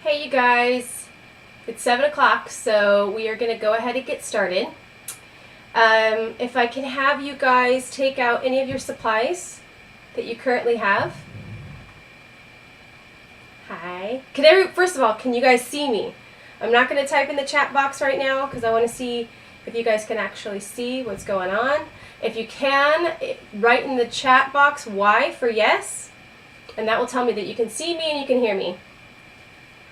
Hey you guys, it's 7 o'clock, so we are going to go ahead and get started. If I can have you guys take out any of your supplies that you currently have. Hi. First of all, can you guys see me? I'm not going to type in the chat box right now because I want to see if you guys can actually see what's going on. If you can, write in the chat box Y for yes, and that will tell me that you can see me and you can hear me.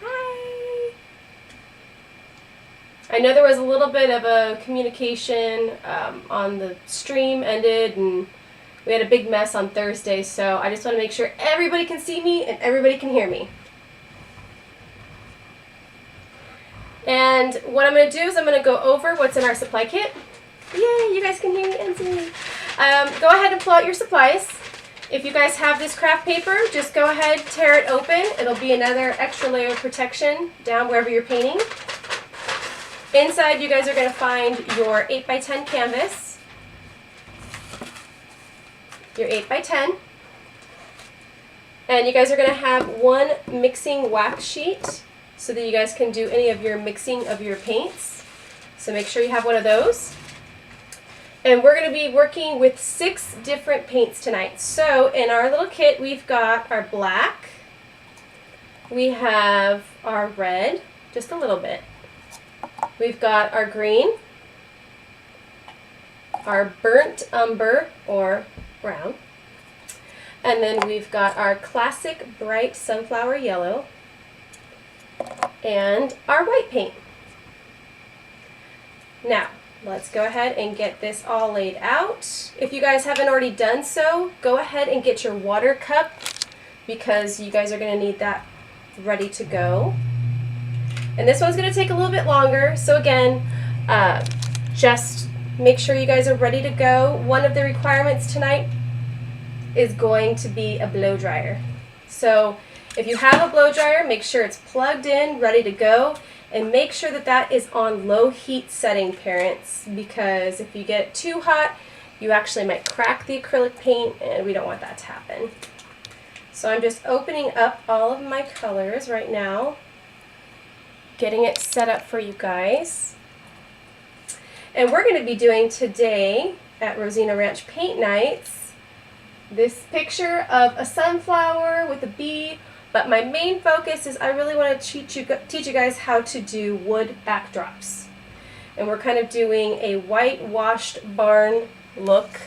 Hi. I know there was a little bit of a communication on the stream ended, and we had a big mess on Thursday, so I just want to make sure everybody can see me and everybody can hear me. And what I'm going to do is I'm going to go over what's in our supply kit. Yay, you guys can hear me and see me. Go ahead and pull out your supplies. If you guys have this craft paper, just go ahead, tear it open. It'll be another extra layer of protection down wherever you're painting. Inside, you guys are going to find your 8x10 canvas, your 8x10, and you guys are going to have one mixing wax sheet so that you guys can do any of your mixing of your paints. So make sure you have one of those. And we're going to be working with 6 different paints tonight. So in our little kit, we've got our black, we have our red, just a little bit. We've got our green, our burnt umber or brown, and then we've got our classic bright sunflower yellow and our white paint. Now, let's go ahead and get this all laid out. If you guys haven't already done so, go ahead and get your water cup because you guys are going to need that ready to go. And this one's going to take a little bit longer, so again, just make sure you guys are ready to go. One of the requirements tonight is going to be a blow dryer. So if you have a blow dryer, make sure it's plugged in, ready to go, and make sure that that is on low heat setting, parents, because if you get it too hot, you actually might crack the acrylic paint, and we don't want that to happen. So I'm just opening up all of my colors right now, getting it set up for you guys. And we're going to be doing today at Rosina Ranch Paint Nights this picture of a sunflower with a bee, but my main focus is I really want to teach you guys how to do wood backdrops. And we're kind of doing a whitewashed barn look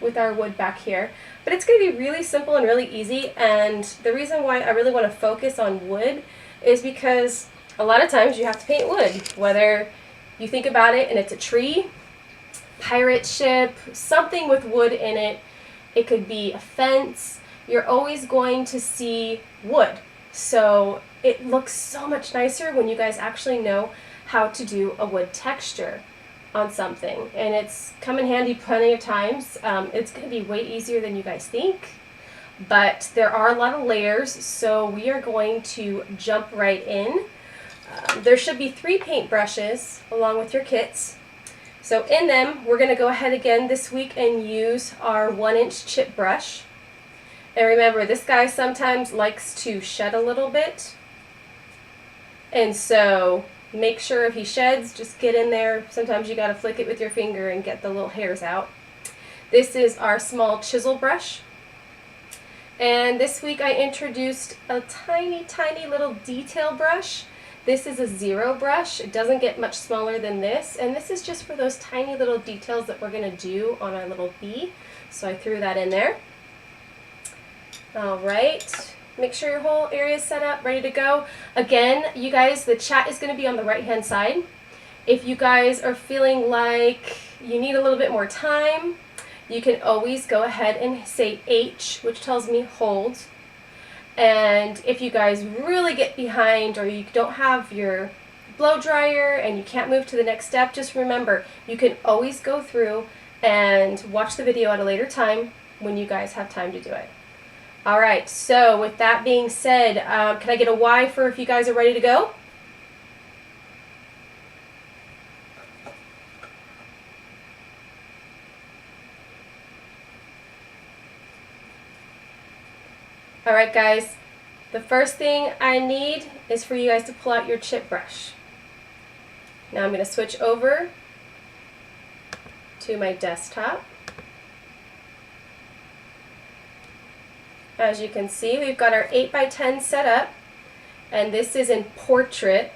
with our wood back here. But it's going to be really simple and really easy, and the reason why I really want to focus on wood is because a lot of times you have to paint wood, whether you think about it and it's a tree, pirate ship, something with wood in it. It could be a fence. You're always going to see wood. So it looks so much nicer when you guys actually know how to do a wood texture on something. And it's come in handy plenty of times. It's going to be way easier than you guys think. But there are a lot of layers, so we are going to jump right in. There should be 3 paint brushes along with your kits. So in them, we're going to go ahead again this week and use our 1-inch chip brush. And remember, this guy sometimes likes to shed a little bit. And so make sure if he sheds, just get in there. Sometimes you got to flick it with your finger and get the little hairs out. This is our small chisel brush. And this week I introduced a tiny, tiny little detail brush. This is a 0 brush. It doesn't get much smaller than this. And this is just for those tiny little details that we're going to do on our little bee. So I threw that in there. Alright. Make sure your whole area is set up, ready to go. Again, you guys, the chat is going to be on the right-hand side. If you guys are feeling like you need a little bit more time, you can always go ahead and say H, which tells me hold. And if you guys really get behind or you don't have your blow dryer and you can't move to the next step, just remember, you can always go through and watch the video at a later time when you guys have time to do it. Alright, so with that being said, can I get a Y for if you guys are ready to go? Alright guys, The first thing I need is for you guys to pull out your chip brush. Now I'm going to switch over to my desktop. As you can see, we've got our 8x10 set up, and this is in portrait.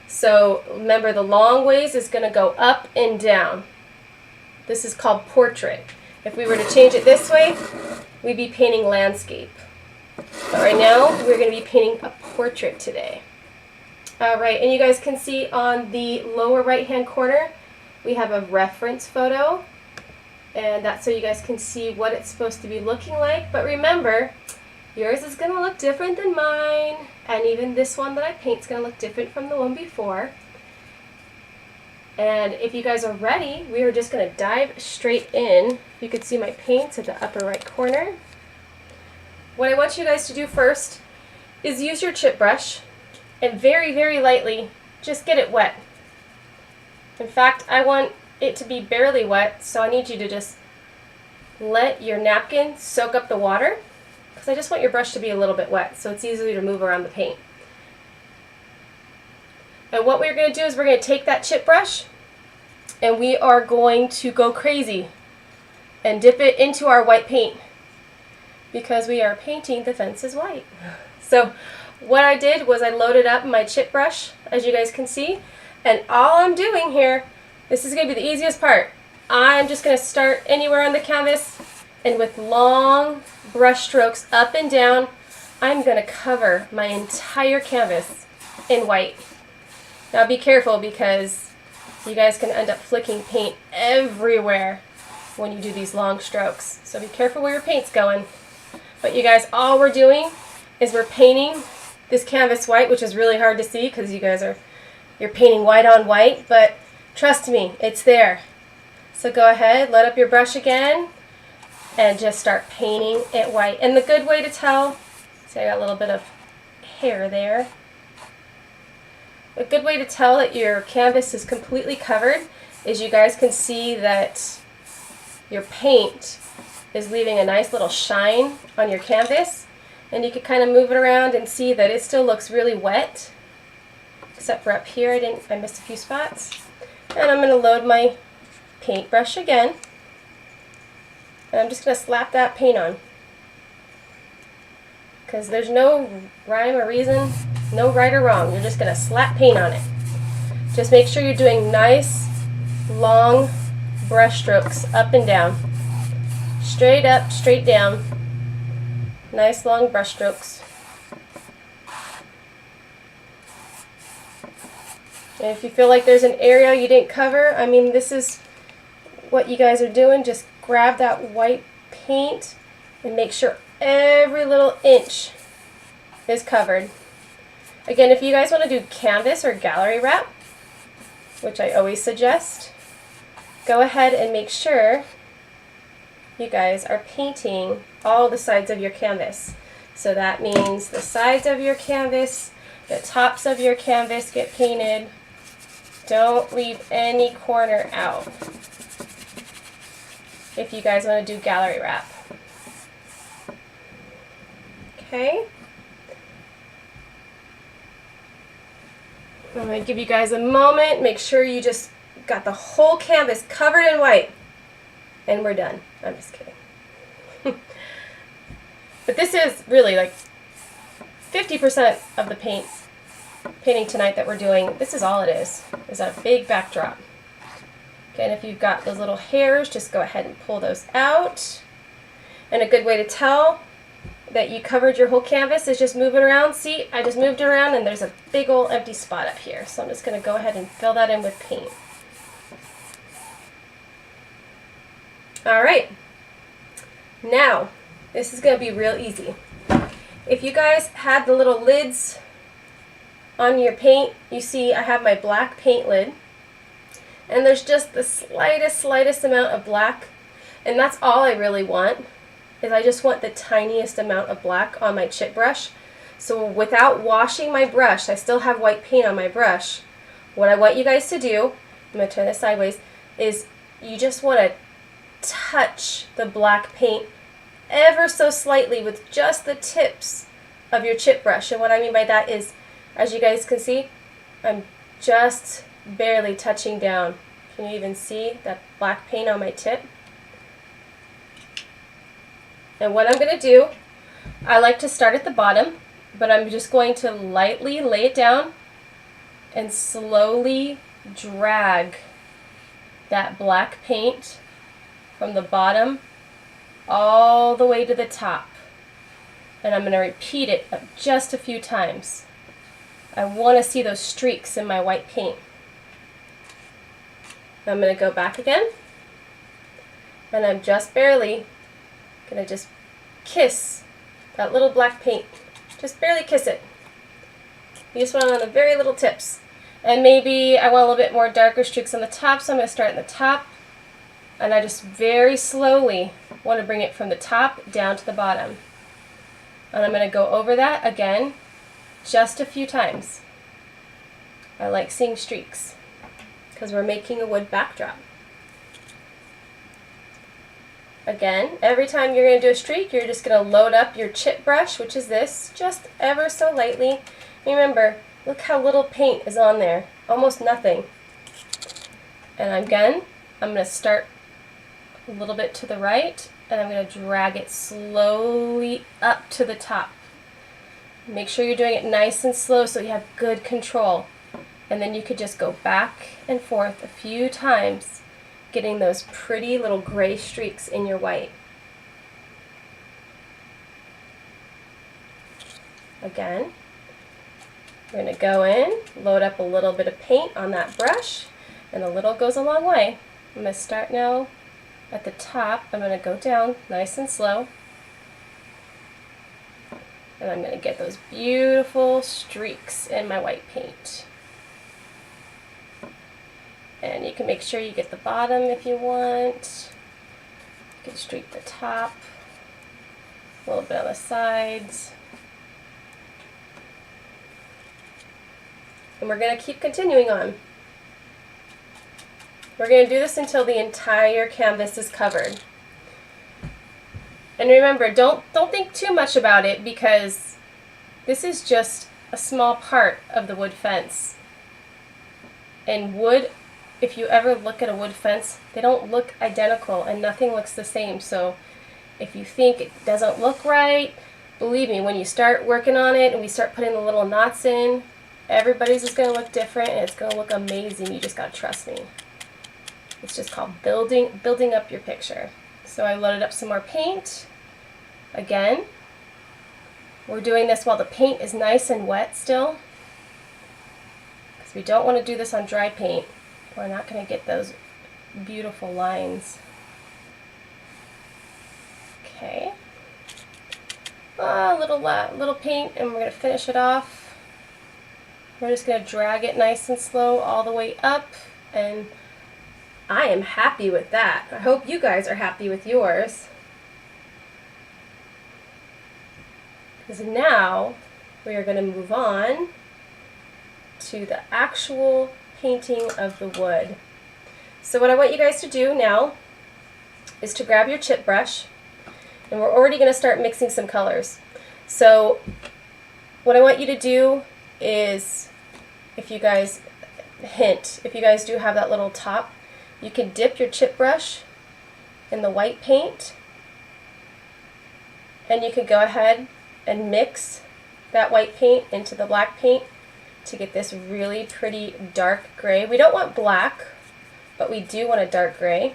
So remember, the long ways is going to go up and down. This is called portrait. If we were to change it this way, we'd be painting landscape. But right now, we're going to be painting a portrait today. Alright, and you guys can see on the lower right hand corner, we have a reference photo. And that's so you guys can see what it's supposed to be looking like. But remember, yours is going to look different than mine. And even this one that I paint is going to look different from the one before. And if you guys are ready, we are just going to dive straight in. You can see my paints at the upper right corner. What I want you guys to do first is use your chip brush and very, very lightly just get it wet. In fact, I want it to be barely wet, so I need you to just let your napkin soak up the water, because I just want your brush to be a little bit wet so it's easy to move around the paint. And what we're going to do is we're going to take that chip brush and we are going to go crazy and dip it into our white paint, because we are painting the fences white. So what I did was I loaded up my chip brush, as you guys can see, and all I'm doing here, this is going to be the easiest part. I'm just going to start anywhere on the canvas, and with long brush strokes up and down, I'm going to cover my entire canvas in white. Now be careful, because you guys can end up flicking paint everywhere when you do these long strokes. So be careful where your paint's going. But you guys, all we're doing is we're painting this canvas white, which is really hard to see because you guys you're painting white on white, but trust me, it's there. So go ahead, load up your brush again, and just start painting it white. And the good way to tell, see, I got a little bit of hair there. A good way to tell that your canvas is completely covered is you guys can see that your paint is leaving a nice little shine on your canvas, and you can kind of move it around and see that it still looks really wet, except for up here I missed a few spots. And I'm going to load my paintbrush again, and I'm just going to slap that paint on, because there's no rhyme or reason, no right or wrong. You're just going to slap paint on it. Just make sure you're doing nice long brush strokes up and down. Straight up, straight down. Nice long brush strokes. And if you feel like there's an area you didn't cover, I mean, this is what you guys are doing. Just grab that white paint and make sure every little inch is covered. Again, if you guys want to do canvas or gallery wrap, which I always suggest, go ahead and make sure you guys are painting all the sides of your canvas. So that means the sides of your canvas, the tops of your canvas get painted. Don't leave any corner out if you guys want to do gallery wrap. Okay. I'm going to give you guys a moment. Make sure you just got the whole canvas covered in white. And we're done. I'm just kidding. But this is really like 50% of the painting tonight that we're doing. This is all it is a big backdrop. Okay, and if you've got those little hairs, just go ahead and pull those out. And a good way to tell that you covered your whole canvas is just move it around. See, I just moved it around and there's a big old empty spot up here. So I'm just going to go ahead and fill that in with paint. Alright, now this is going to be real easy. If you guys had the little lids on your paint, you see I have my black paint lid, and there's just the slightest amount of black, and that's all I really want, is I just want the tiniest amount of black on my chip brush. So without washing my brush, I still have white paint on my brush. What I want you guys to do, I'm going to turn this sideways, is you just want to touch the black paint ever so slightly with just the tips of your chip brush. And what I mean by that is, as you guys can see, I'm just barely touching down. Can you even see that black paint on my tip? And what I'm going to do, I like to start at the bottom, but I'm just going to lightly lay it down and slowly drag that black paint from the bottom all the way to the top. And I'm going to repeat it just a few times. I want to see those streaks in my white paint. I'm going to go back again, and I'm just barely going to just kiss that little black paint. Just barely kiss it. You just want it on the very little tips. And maybe I want a little bit more darker streaks on the top, so I'm going to start in the top, and I just very slowly want to bring it from the top down to the bottom. And I'm going to go over that again just a few times. I like seeing streaks because we're making a wood backdrop. Again, every time you're going to do a streak, you're just going to load up your chip brush, which is this, just ever so lightly. Remember, look how little paint is on there, almost nothing. And again, I'm going to start a little bit to the right, and I'm going to drag it slowly up to the top. Make sure you're doing it nice and slow so you have good control. And then you could just go back and forth a few times, getting those pretty little gray streaks in your white. Again, we're going to go in, load up a little bit of paint on that brush, and a little goes a long way. I'm going to start now at the top. I'm going to go down nice and slow, and I'm going to get those beautiful streaks in my white paint. And you can make sure you get the bottom if you want. You can streak the top, a little bit on the sides. And we're going to keep continuing on. We're going to do this until the entire canvas is covered. And remember, don't think too much about it, because this is just a small part of the wood fence. And wood, if you ever look at a wood fence, they don't look identical and nothing looks the same. So if you think it doesn't look right, believe me, when you start working on it and we start putting the little knots in, everybody's is going to look different and it's going to look amazing. You just got to trust me. It's just called building up your picture. So I loaded up some more paint. Again, we're doing this while the paint is nice and wet still, because we don't want to do this on dry paint. We're not going to get those beautiful lines. Okay. Little paint, and we're going to finish it off. We're just going to drag it nice and slow all the way up, and I am happy with that. I hope you guys are happy with yours. Because now we are going to move on to the actual painting of the wood. So what I want you guys to do now is to grab your chip brush, and we're already going to start mixing some colors. So what I want you to do is, if you guys do have that little top, you can dip your chip brush in the white paint, and you can go ahead and mix that white paint into the black paint to get this really pretty dark gray. We don't want black, but we do want a dark gray.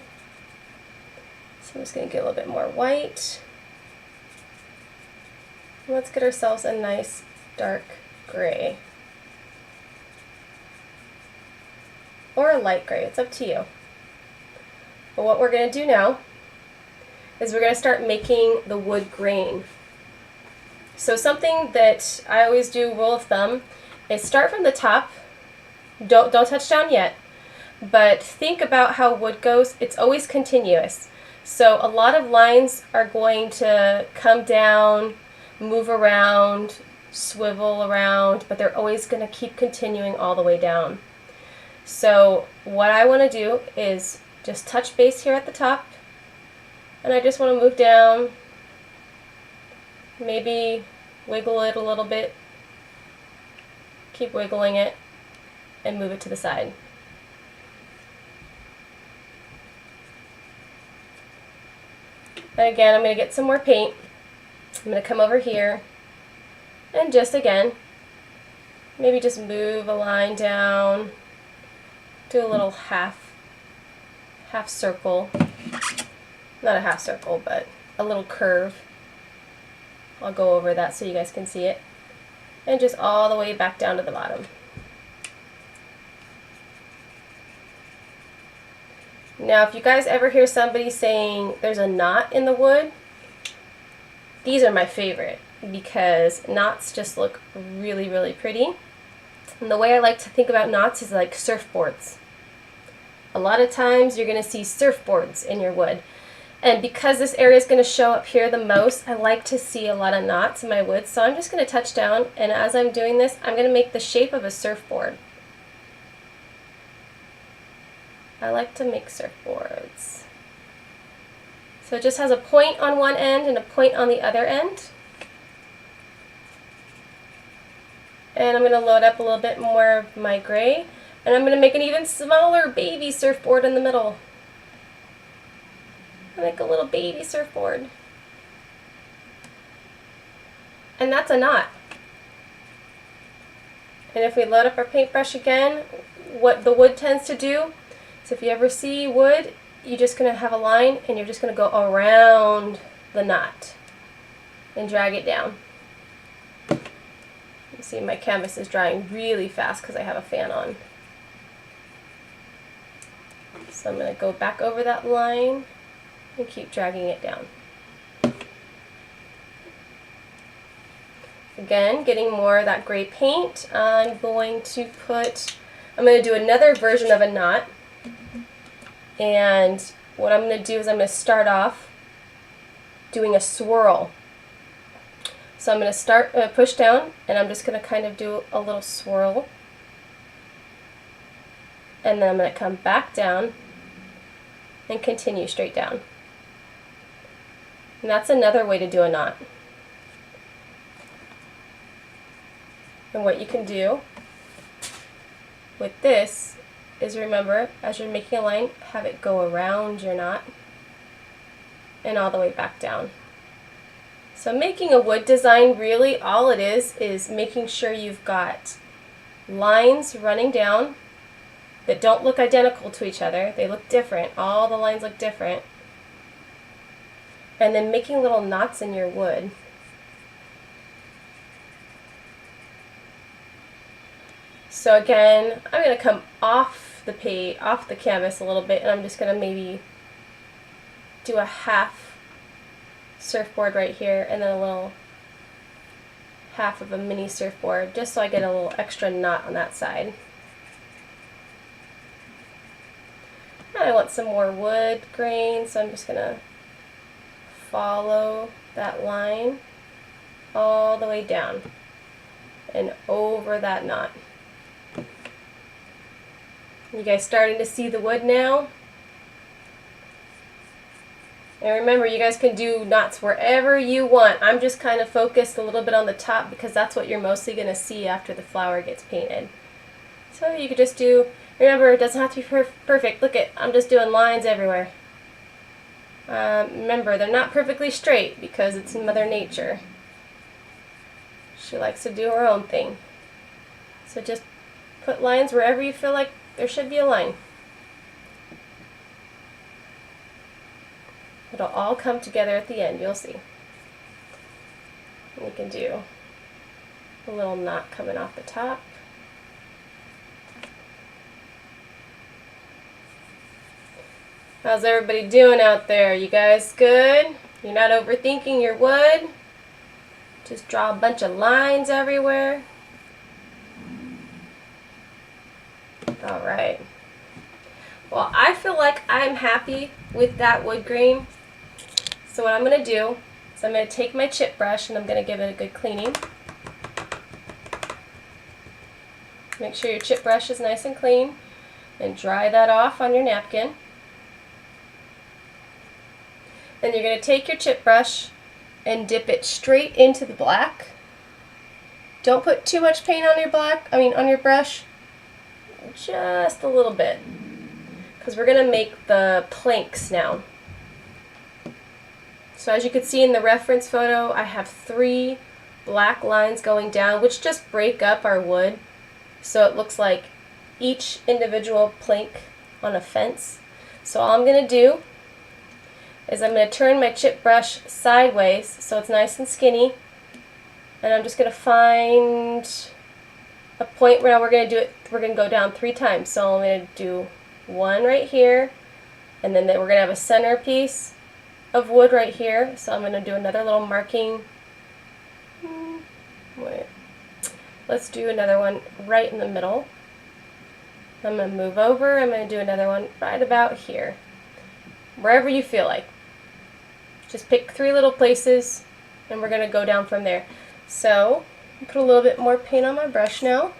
So I'm just going to get a little bit more white. And let's get ourselves a nice dark gray. Or a light gray, it's up to you. But what we're going to do now is we're going to start making the wood grain. So something that I always do, rule of thumb, is start from the top. Don't touch down yet, but think about how wood goes. It's always continuous. So a lot of lines are going to come down, move around, swivel around, but they're always going to keep continuing all the way down. So what I want to do is just touch base here at the top, and I just want to move down maybe wiggle it a little bit, keep wiggling it, and move it to the side. And again, I'm going to get some more paint. I'm going to come over here and just again, maybe just move a line down, do a little half circle, not a half circle, but a little curve. I'll go over that so you guys can see it, and just all the way back down to the bottom. Now if you guys ever hear somebody saying there's a knot in the wood, these are my favorite because knots just look really, really pretty. And the way I like to think about knots is like surfboards. A lot of times you're going to see surfboards in your wood. And because this area is going to show up here the most, I like to see a lot of knots in my wood. So I'm just going to touch down, and as I'm doing this, I'm going to make the shape of a surfboard. I like to make surfboards. So it just has a point on one end and a point on the other end. And I'm going to load up a little bit more of my gray, and I'm going to make an even smaller baby surfboard in the middle. Like a little baby surfboard. And that's a knot. And if we load up our paintbrush again, what the wood tends to do is if you ever see wood, you're just going to have a line and you're just going to go around the knot and drag it down. You see my canvas is drying really fast because I have a fan on. So I'm going to go back over that line and keep dragging it down. Again, getting more of that gray paint. I'm going to do another version of a knot. And what I'm going to do is I'm going to start off doing a swirl. So I'm going to push down, and I'm just going to kind of do a little swirl. And then I'm going to come back down and continue straight down. And that's another way to do a knot. And what you can do with this is, remember, as you're making a line, have it go around your knot and all the way back down. So making a wood design, really all it is making sure you've got lines running down that don't look identical to each other. They look different. All the lines look different. And then making little knots in your wood. So again, I'm going to come off the canvas a little bit, and I'm just going to maybe do a half surfboard right here, and then a little half of a mini surfboard, just so I get a little extra knot on that side. And I want some more wood grain, so I'm just going to follow that line all the way down and over that knot. You guys starting to see the wood now? And remember, you guys can do knots wherever you want. I'm just kind of focused a little bit on the top because that's what you're mostly going to see after the flower gets painted. So you could just do, remember, it doesn't have to be perfect. Look I'm just doing lines everywhere. Remember, they're not perfectly straight because it's Mother Nature. She likes to do her own thing. So just put lines wherever you feel like there should be a line. It'll all come together at the end, you'll see. And we can do a little knot coming off the top. How's everybody doing out there? You guys good? You're not overthinking your wood? Just draw a bunch of lines everywhere. Alright. Well, I feel like I'm happy with that wood grain. So what I'm going to do is I'm going to take my chip brush and I'm going to give it a good cleaning. Make sure your chip brush is nice and clean and dry that off on your napkin. Then you're going to take your chip brush and dip it straight into the black Don't put too much paint on on your brush. Just a little bit. Because we're going to make the planks now. So as you can see in the reference photo, I have 3 black lines going down, which just break up our wood. So it looks like each individual plank on a fence. So all I'm going to do is I'm going to turn my chip brush sideways so it's nice and skinny. And I'm just going to find a point where we're going to do it. We're going to go down 3 times. So I'm going to do 1 right here, and then we're going to have a center piece of wood right here. So I'm going to do another little marking. Wait. Let's do another one right in the middle. I'm going to move over. I'm going to do another one right about here. Wherever you feel like. Just pick 3 little places, and we're going to go down from there. So, put a little bit more paint on my brush now.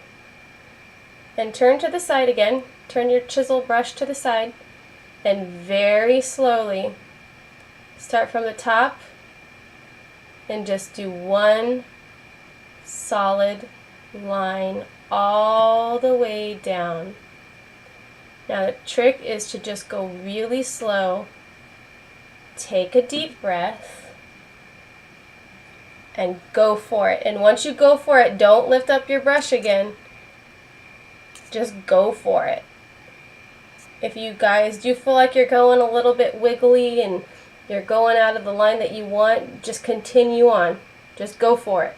And turn to the side again. Turn your chisel brush to the side. And very slowly start from the top and just do 1 solid line all the way down. Now the trick is to just go really slow. Take a deep breath and go for it. And once you go for it, don't lift up your brush again. Just go for it. If you guys do feel like you're going a little bit wiggly and you're going out of the line that you want, just continue on. Just go for it.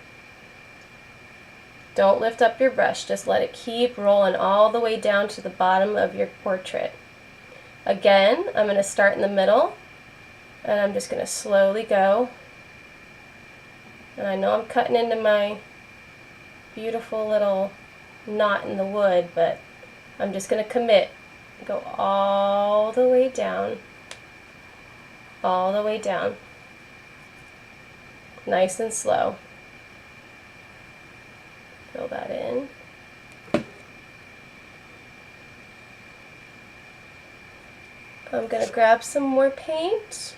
Don't lift up your brush. Just let it keep rolling all the way down to the bottom of your portrait. Again, I'm going to start in the middle, and I'm just going to slowly go. And I know I'm cutting into my beautiful little knot in the wood, but I'm just going to commit. Go all the way down. All the way down. Nice and slow. Fill that in. I'm going to grab some more paint.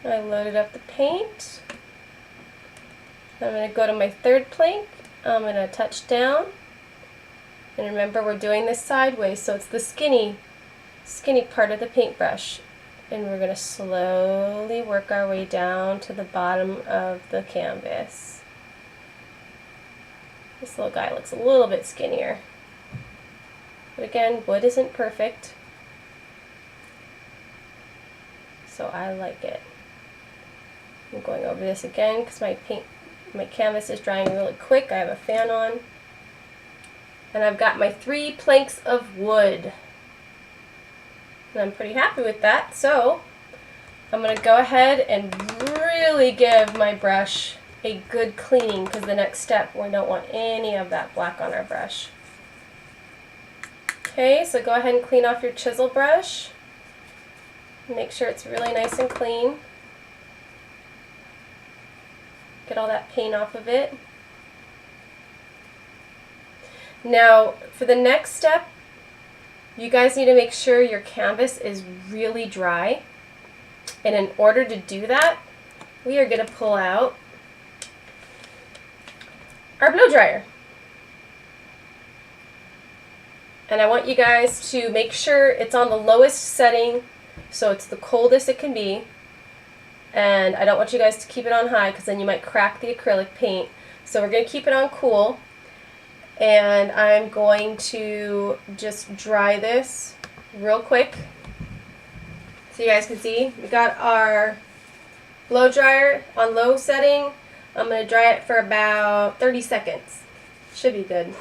I loaded up the paint. I'm going to go to my 3rd plank. I'm going to touch down. And remember, we're doing this sideways, so it's the skinny part of the paintbrush. And we're going to slowly work our way down to the bottom of the canvas. This little guy looks a little bit skinnier. But again, wood isn't perfect. So I like it. I'm going over this again because my canvas is drying really quick. I have a fan on. And I've got my 3 planks of wood. And I'm pretty happy with that. So I'm going to go ahead and really give my brush a good cleaning, because the next step, we don't want any of that black on our brush. Okay, so go ahead and clean off your chisel brush. Make sure it's really nice and clean. Get all that paint off of it. Now, for the next step, you guys need to make sure your canvas is really dry. And in order to do that, we are going to pull out our blow dryer. And I want you guys to make sure it's on the lowest setting, so it's the coldest it can be. And I don't want you guys to keep it on high, because then you might crack the acrylic paint. So we're going to keep it on cool. And I'm going to just dry this real quick so you guys can see. We got our blow dryer on low setting. I'm going to dry it for about 30 seconds. Should be good.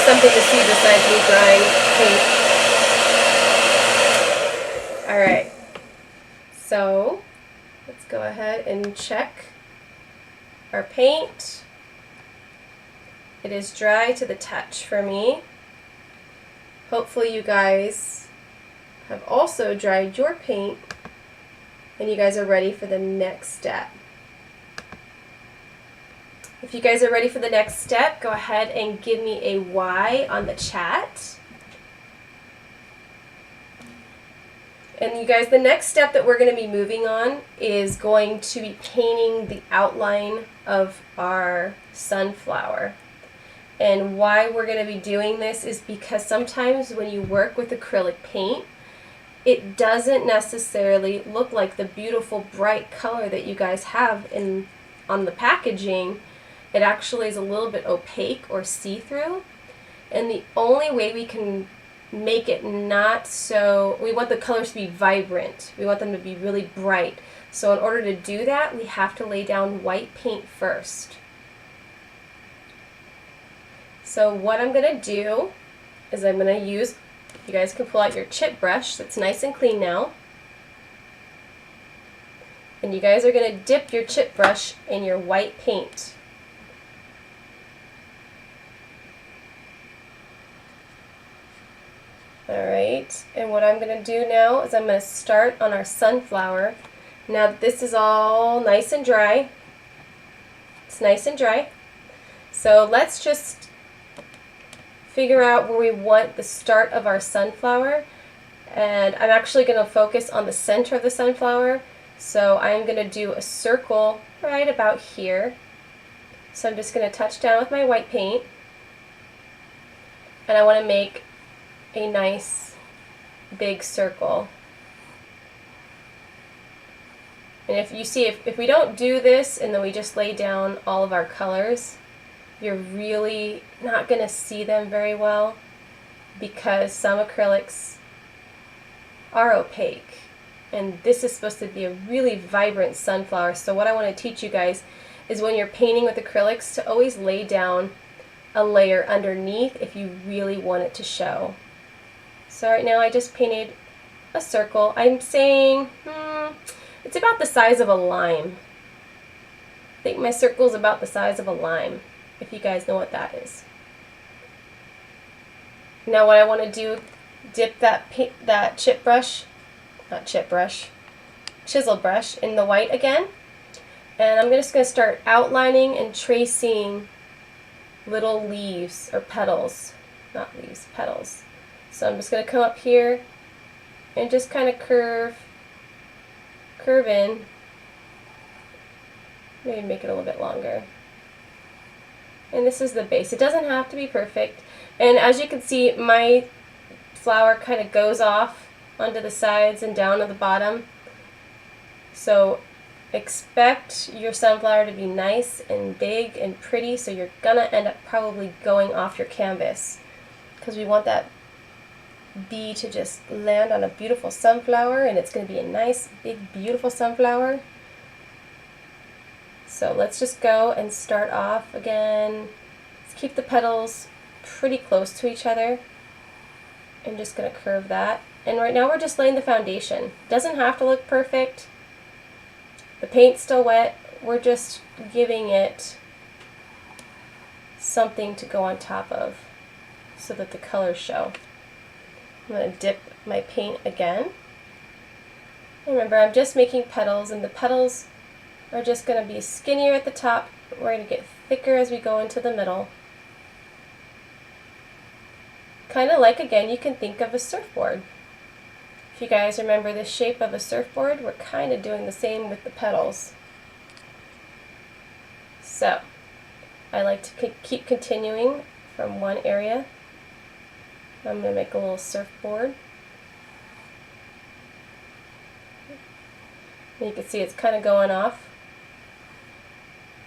something to see besides me drying paint. Alright, so let's go ahead and check our paint. It is dry to the touch for me. Hopefully you guys have also dried your paint and you guys are ready for the next step. If you guys are ready for the next step, go ahead and give me a Y on the chat. And you guys, the next step that we're going to be moving on is going to be painting the outline of our sunflower. And why we're going to be doing this is because sometimes when you work with acrylic paint, it doesn't necessarily look like the beautiful bright color that you guys have on the packaging. It actually is a little bit opaque or see-through. And the only way we can make it not so, we want the colors to be vibrant. We want them to be really bright. So in order to do that, we have to lay down white paint first. So what I'm going to do is I'm going to use, you guys can pull out your chip brush that's nice and clean now. And you guys are going to dip your chip brush in your white paint. Alright, and what I'm going to do now is I'm going to start on our sunflower. Now that this is all nice and dry, it's nice and dry, so let's just figure out where we want the start of our sunflower. And I'm actually going to focus on the center of the sunflower, so I'm going to do a circle right about here. So I'm just going to touch down with my white paint, and I want to make a nice big circle. And if you see, if we don't do this and then we just lay down all of our colors, you're really not going to see them very well, because some acrylics are opaque. And this is supposed to be a really vibrant sunflower. So what I want to teach you guys is when you're painting with acrylics to always lay down a layer underneath if you really want it to show. So right now I just painted a circle. I'm saying it's about the size of a lime. I think my circle is about the size of a lime, if you guys know what that is. Now what I want to do, dip that chisel brush in the white again, and I'm just going to start outlining and tracing little leaves or petals, not leaves, petals. So I'm just going to come up here and just kind of curve in, maybe make it a little bit longer. And this is the base. It doesn't have to be perfect. And as you can see, my flower kind of goes off onto the sides and down to the bottom. So expect your sunflower to be nice and big and pretty, so you're going to end up probably going off your canvas, because we want that bee to just land on a beautiful sunflower, and it's going to be a nice, big, beautiful sunflower. So let's just go and start off again. Let's keep the petals pretty close to each other. I'm just going to curve that. And right now we're just laying the foundation. Doesn't have to look perfect. The paint's still wet. We're just giving it something to go on top of so that the colors show. I'm going to dip my paint again. Remember, I'm just making petals, and the petals are just going to be skinnier at the top. We're going to get thicker as we go into the middle. Kind of like, again, you can think of a surfboard. If you guys remember the shape of a surfboard, we're kind of doing the same with the petals. So, I like to keep continuing from one area. I'm going to make a little surfboard. And you can see it's kind of going off.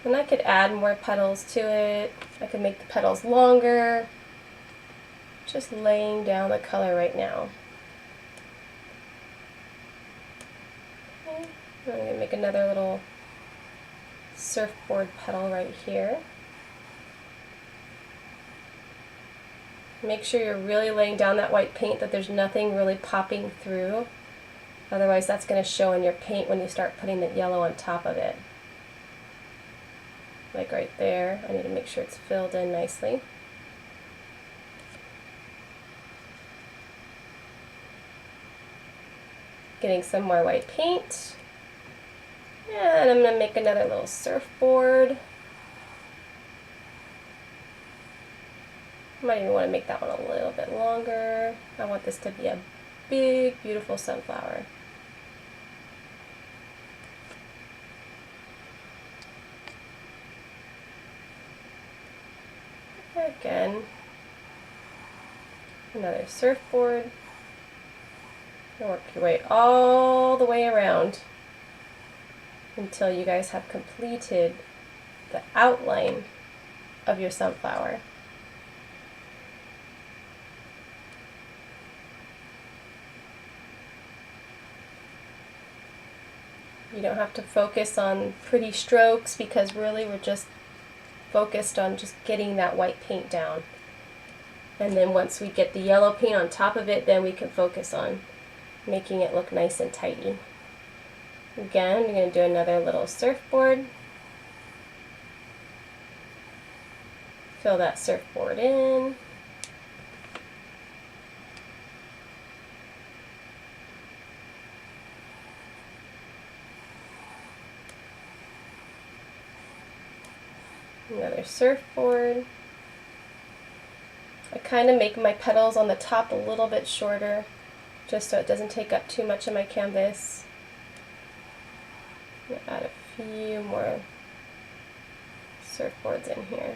And I could add more petals to it. I could make the petals longer. Just laying down the color right now. Okay. I'm going to make another little surfboard petal right here. Make sure you're really laying down that white paint, that there's nothing really popping through. Otherwise that's going to show in your paint when you start putting the yellow on top of it. Like right there, I need to make sure it's filled in nicely. Getting some more white paint. And I'm going to make another little surfboard. Might even want to make that one a little bit longer. I want this to be a big, beautiful sunflower. Again, another surfboard. Work your way all the way around until you guys have completed the outline of your sunflower. You don't have to focus on pretty strokes because really we're just focused on just getting that white paint down. And then once we get the yellow paint on top of it, then we can focus on making it look nice and tidy. Again, I'm going to do another little surfboard. Fill that surfboard in. Another surfboard. I kind of make my petals on the top a little bit shorter, just so it doesn't take up too much of my canvas. I'm going to add a few more surfboards in here.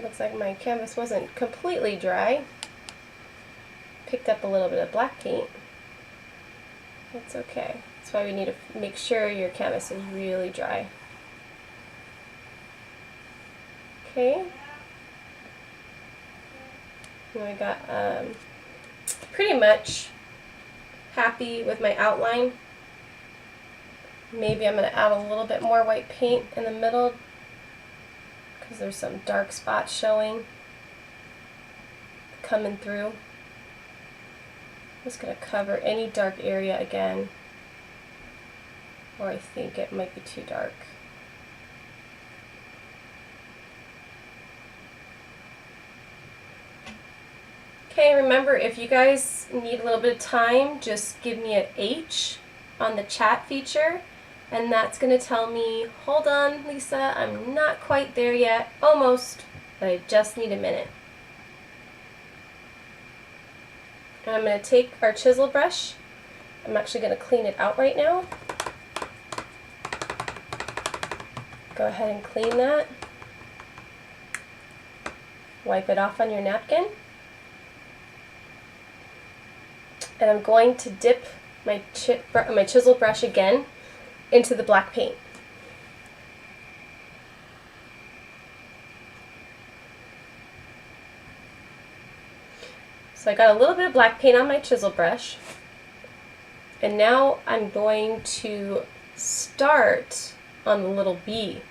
Looks like my canvas wasn't completely dry. Picked up a little bit of black paint. That's okay. That's why we need to make sure your canvas is really dry. Okay. And I got pretty much happy with my outline. Maybe I'm going to add a little bit more white paint in the middle because there's some dark spots showing, coming through. I'm just going to cover any dark area again, or I think it might be too dark. Okay, remember, if you guys need a little bit of time, just give me an H on the chat feature, and that's going to tell me, hold on, Lisa, I'm not quite there yet, almost, but I just need a minute. And I'm going to take our chisel brush. I'm actually going to clean it out right now. Go ahead and clean that. Wipe it off on your napkin. And I'm going to dip my chisel brush again into the black paint. So I got a little bit of black paint on my chisel brush, and now I'm going to start on the little bee.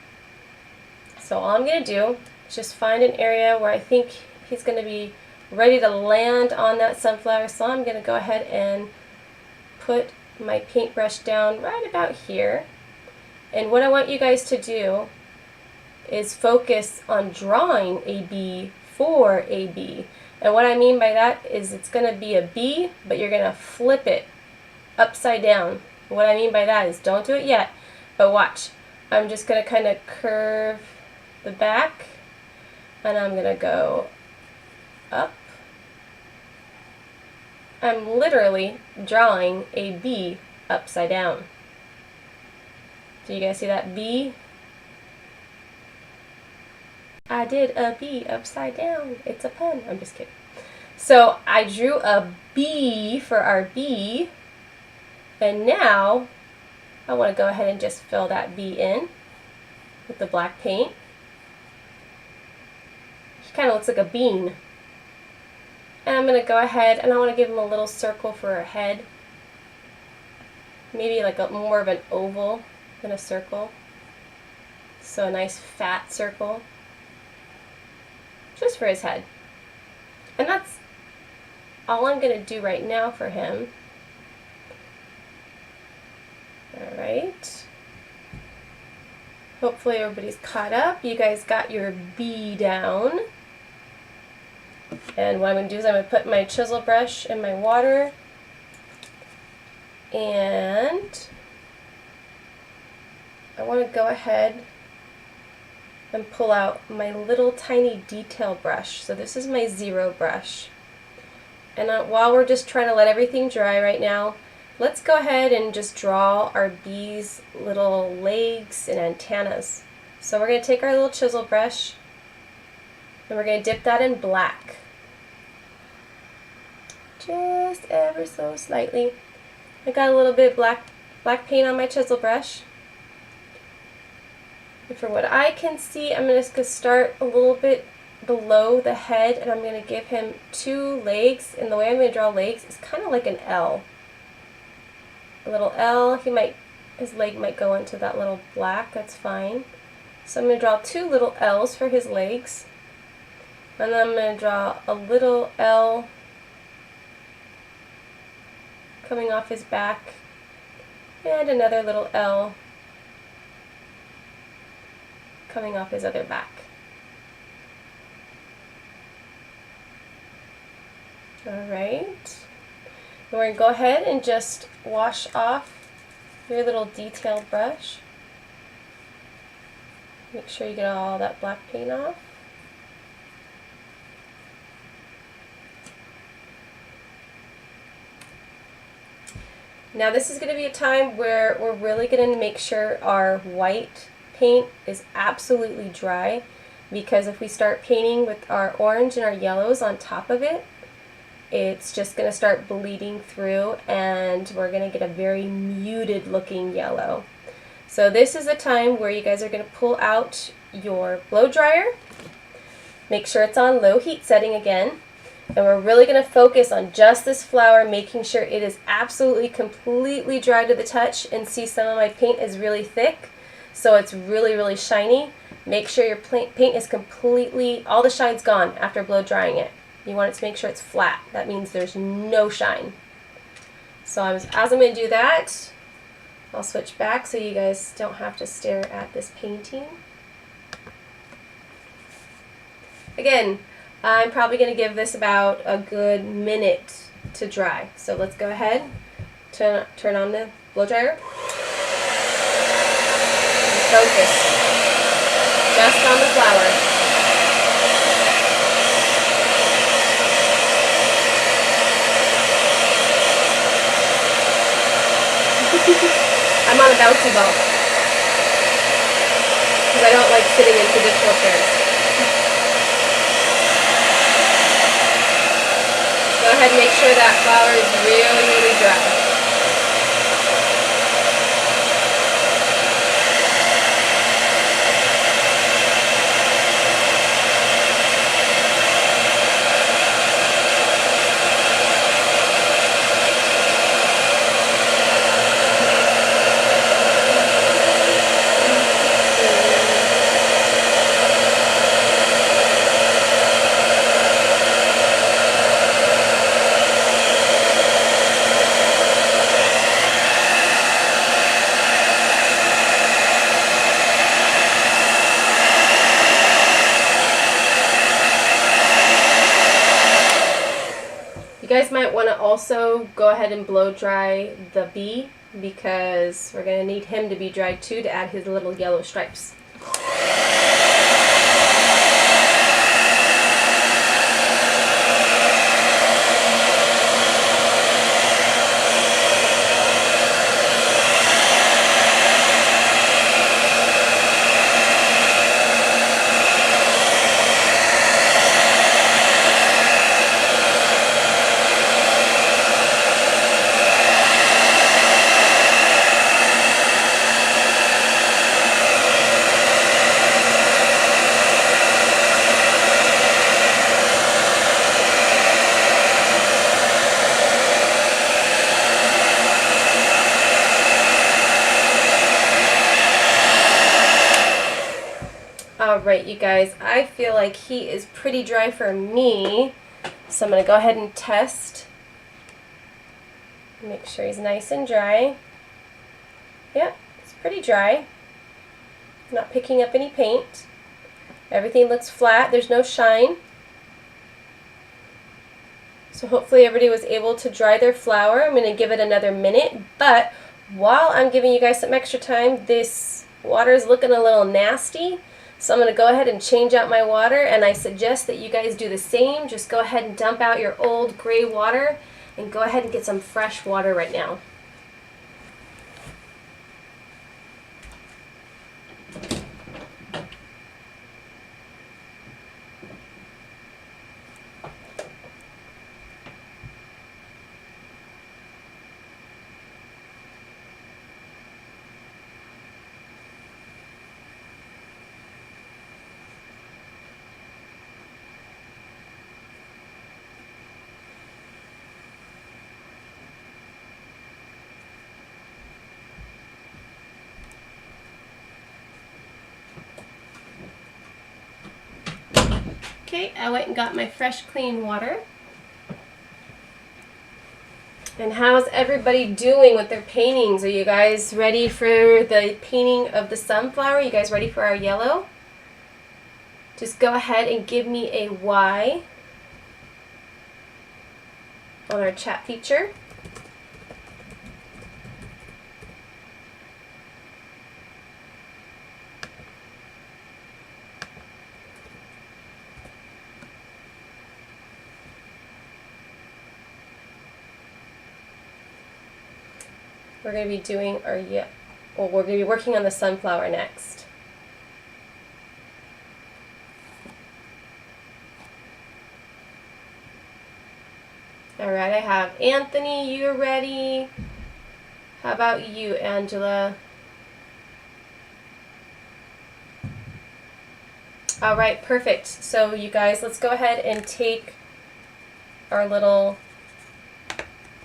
So all I'm going to do is just find an area where I think he's going to be ready to land on that sunflower. So I'm going to go ahead and put my paintbrush down right about here. And what I want you guys to do is focus on drawing a bee for a bee. And what I mean by that is it's going to be a bee, but you're going to flip it upside down. What I mean by that is, don't do it yet, but watch. I'm just going to kind of curve the back, and I'm going to go up. I'm literally drawing a bee upside down. Do you guys see that bee? I did a bee upside down. It's a pun. I'm just kidding. So I drew a bee for our bee, and now I want to go ahead and just fill that bee in with the black paint. He kind of looks like a bean. And I'm going to go ahead and I want to give him a little circle for her head. Maybe like more of an oval than a circle. So a nice fat circle just for his head. And that's all I'm going to do right now for him. All right. Hopefully everybody's caught up. You guys got your bee down. And what I'm going to do is I'm going to put my chisel brush in my water. And I want to go ahead and pull out my little tiny detail brush. So this is my 0 brush. And while we're just trying to let everything dry right now, let's go ahead and just draw our bee's little legs and antennas. So we're going to take our little chisel brush and we're going to dip that in black. Just ever so slightly. I got a little bit of black paint on my chisel brush. And for what I can see, I'm just going to start a little bit below the head, and I'm going to give him 2 legs, and the way I'm going to draw legs is kind of like an L. A little L. His leg might go into that little black, that's fine. So I'm going to draw 2 little L's for his legs, and then I'm going to draw a little L coming off his back, and another little L coming off his other back. Alright, we're going to go ahead and just wash off your little detail brush. Make sure you get all that black paint off. Now this is going to be a time where we're really going to make sure our white paint is absolutely dry, because if we start painting with our orange and our yellows on top of it, it's just going to start bleeding through and we're going to get a very muted looking yellow. So this is a time where you guys are going to pull out your blow dryer. Make sure it's on low heat setting again. And we're really going to focus on just this flower, making sure it is absolutely completely dry to the touch. And see, some of my paint is really thick, so it's really shiny. Make sure your paint is completely, all the shine's gone after blow drying it. You want it to make sure it's flat. That means there's no shine. So as I'm going to do that, I'll switch back so you guys don't have to stare at this painting. Again, I'm probably going to give this about a good minute to dry. So let's go ahead, turn on the blow dryer. And focus just on the flower. I'm on a bouncy ball because I don't like sitting in traditional chairs. Go ahead and make sure that flower is really dry. You guys might want to also go ahead and blow dry the bee, because we're going to need him to be dried too to add his little yellow stripes. Alright, you guys, I feel like he is pretty dry for me, so I'm going to go ahead and test. Make sure he's nice and dry. Yep, it's pretty dry. Not picking up any paint. Everything looks flat, there's no shine. So hopefully everybody was able to dry their flower. I'm going to give it another minute, but while I'm giving you guys some extra time, this water is looking a little nasty. So I'm going to go ahead and change out my water, and I suggest that you guys do the same. Just go ahead and dump out your old gray water and go ahead and get some fresh water right now. Okay, I went and got my fresh, clean water. And how's everybody doing with their paintings? Are you guys ready for the painting of the sunflower? You guys ready for our yellow? Just go ahead and give me a Y on our chat feature. We're going to be doing our, we're going to be working on the sunflower next. Alright, I have Anthony, you're ready. How about you, Angela? Alright, perfect. So you guys, let's go ahead and take our little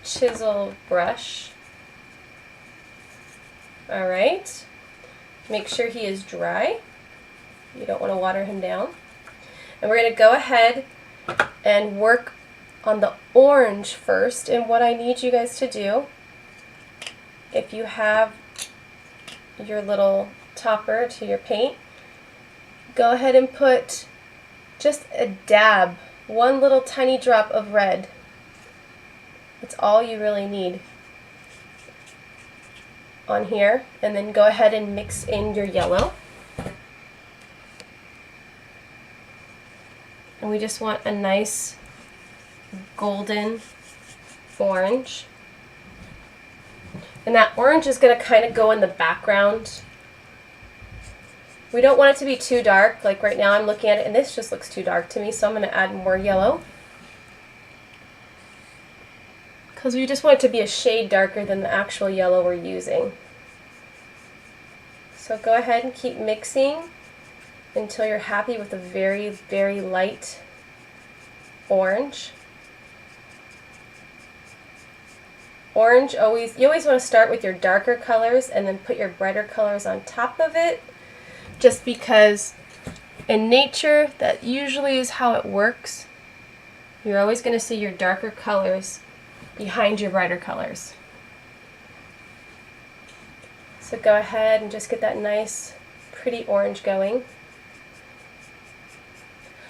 chisel brush. Alright, make sure he is dry. You don't want to water him down. And we're going to go ahead and work on the orange first. And what I need you guys to do, if you have your little topper to your paint, go ahead and put just a dab, one little tiny drop of red. That's all you really need on here, and then go ahead and mix in your yellow. And we just want a nice golden orange. And that orange is going to kind of go in the background. We don't want it to be too dark. Like right now I'm looking at it and this just looks too dark to me, so I'm going to add more yellow. Because we just want it to be a shade darker than the actual yellow we're using. So go ahead and keep mixing until you're happy with a very, very light orange. Orange, you always want to start with your darker colors and then put your brighter colors on top of it, just because in nature that usually is how it works. You're always going to see your darker colors behind your brighter colors. So go ahead and just get that nice pretty orange going.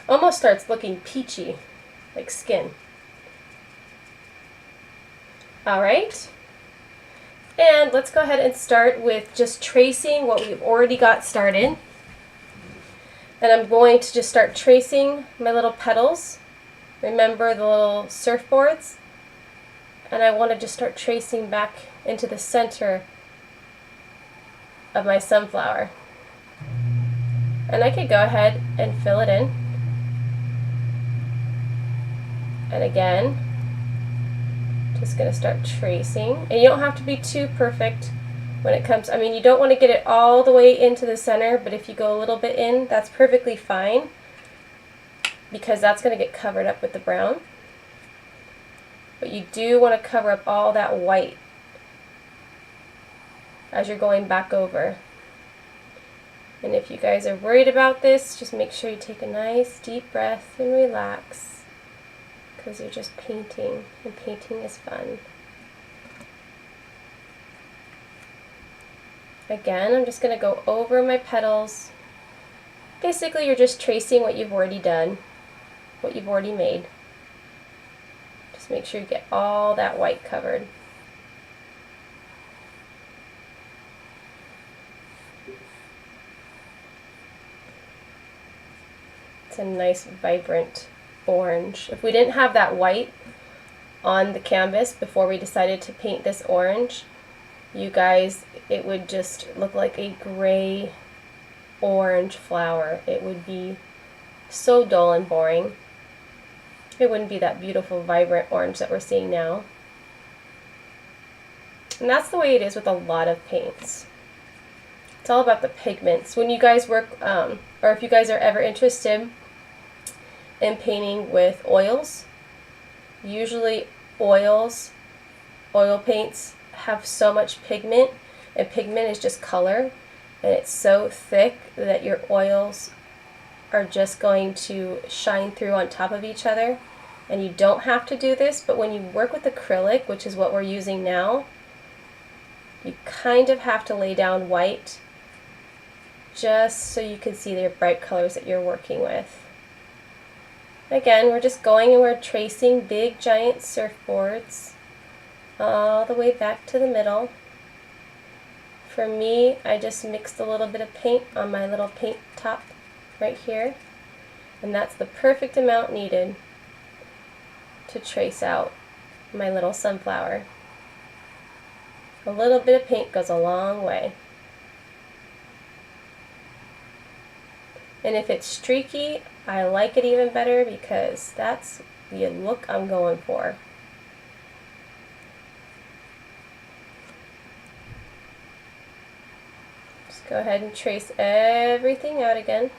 Almost starts looking peachy, like skin. Alright, and let's go ahead and start with just tracing what we've already got started. And I'm going to just start tracing my little petals. Remember the little surfboards? And I want to just start tracing back into the center of my sunflower. And I could go ahead and fill it in. And again, just going to start tracing. And you don't have to be too perfect when it comes, I mean, you don't want to get it all the way into the center, but if you go a little bit in, that's perfectly fine, because that's going to get covered up with the brown. But you do want to cover up all that white as you're going back over. And if you guys are worried about this, just make sure you take a nice deep breath and relax, because you're just painting, and painting is fun. Again, I'm just going to go over my petals. Basically, you're just tracing what you've already done, what you've already made. Just make sure you get all that white covered. It's a nice, vibrant orange. If we didn't have that white on the canvas before we decided to paint this orange, you guys, it would just look like a gray orange flower. It would be so dull and boring. It wouldn't be that beautiful, vibrant orange that we're seeing now. And that's the way it is with a lot of paints. It's all about the pigments. When you guys work, or if you guys are ever interested in painting with oils, usually oil paints have so much pigment, and pigment is just color, and it's so thick that your oils are just going to shine through on top of each other. And you don't have to do this, but when you work with acrylic, which is what we're using now, you kind of have to lay down white just so you can see the bright colors that you're working with. Again, we're just going and we're tracing big giant surfboards all the way back to the middle. For me, I just mixed a little bit of paint on my little paint top right here, and that's the perfect amount needed to trace out my little sunflower. A little bit of paint goes a long way. And if it's streaky, I like it even better, because that's the look I'm going for. Just go ahead and trace everything out again.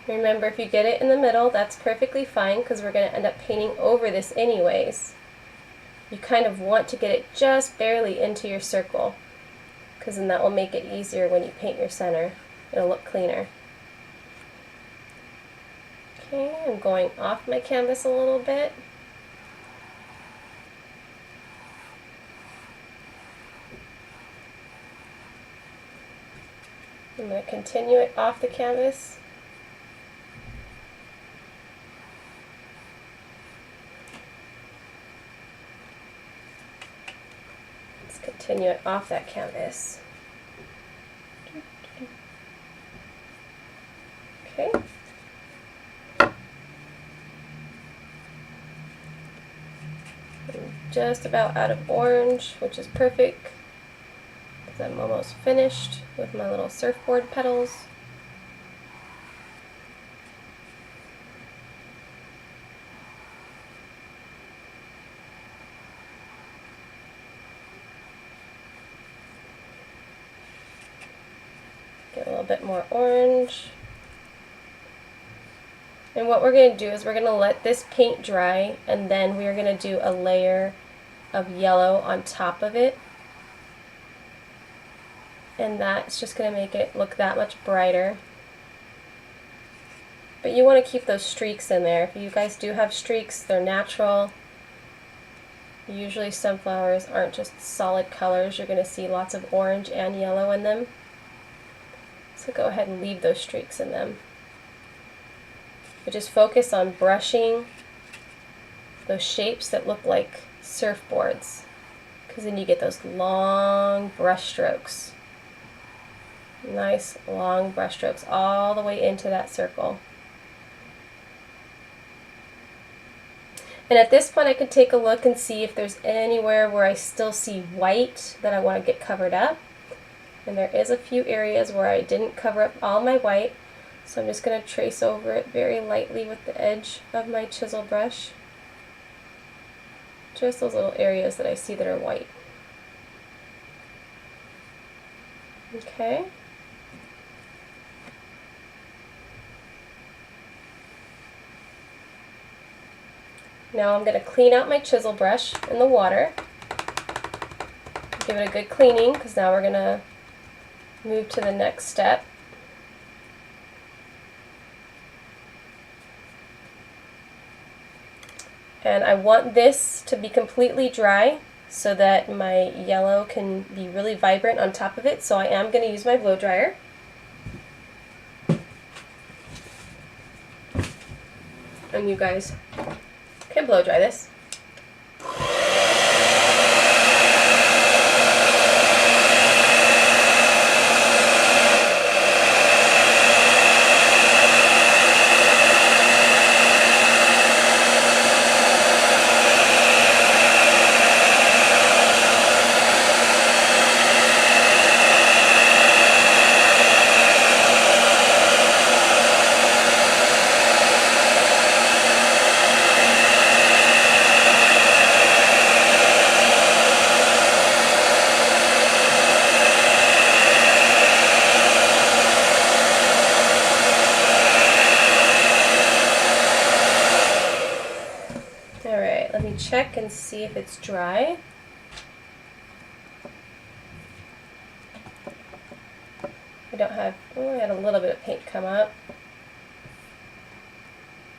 Remember, if you get it in the middle, that's perfectly fine, because we're going to end up painting over this anyways. You kind of want to get it just barely into your circle, because then that will make it easier when you paint your center. It'll look cleaner. Okay, I'm going off my canvas a little bit. I'm going to continue it off the canvas. Continue it off that canvas. Okay. I'm just about out of orange, which is perfect, because I'm almost finished with my little surfboard petals. Get a little bit more orange. And what we're going to do is we're going to let this paint dry, and then we are going to do a layer of yellow on top of it. And that's just going to make it look that much brighter. But you want to keep those streaks in there. If you guys do have streaks, they're natural. Usually sunflowers aren't just solid colors. You're going to see lots of orange and yellow in them. So go ahead and leave those streaks in them. But just focus on brushing those shapes that look like surfboards, because then you get those long brush strokes. Nice long brush strokes all the way into that circle. And at this point I can take a look and see if there's anywhere where I still see white that I want to get covered up. And there is a few areas where I didn't cover up all my white, so I'm just going to trace over it very lightly with the edge of my chisel brush. Just those little areas that I see that are white. Okay. Now I'm going to clean out my chisel brush in the water. Give it a good cleaning, because now we're going to move to the next step. And I want this to be completely dry so that my yellow can be really vibrant on top of it. So I am going to use my blow dryer. And you guys can blow dry this. Alright, let me check and see if it's dry. I don't have, oh, I had a little bit of paint come up.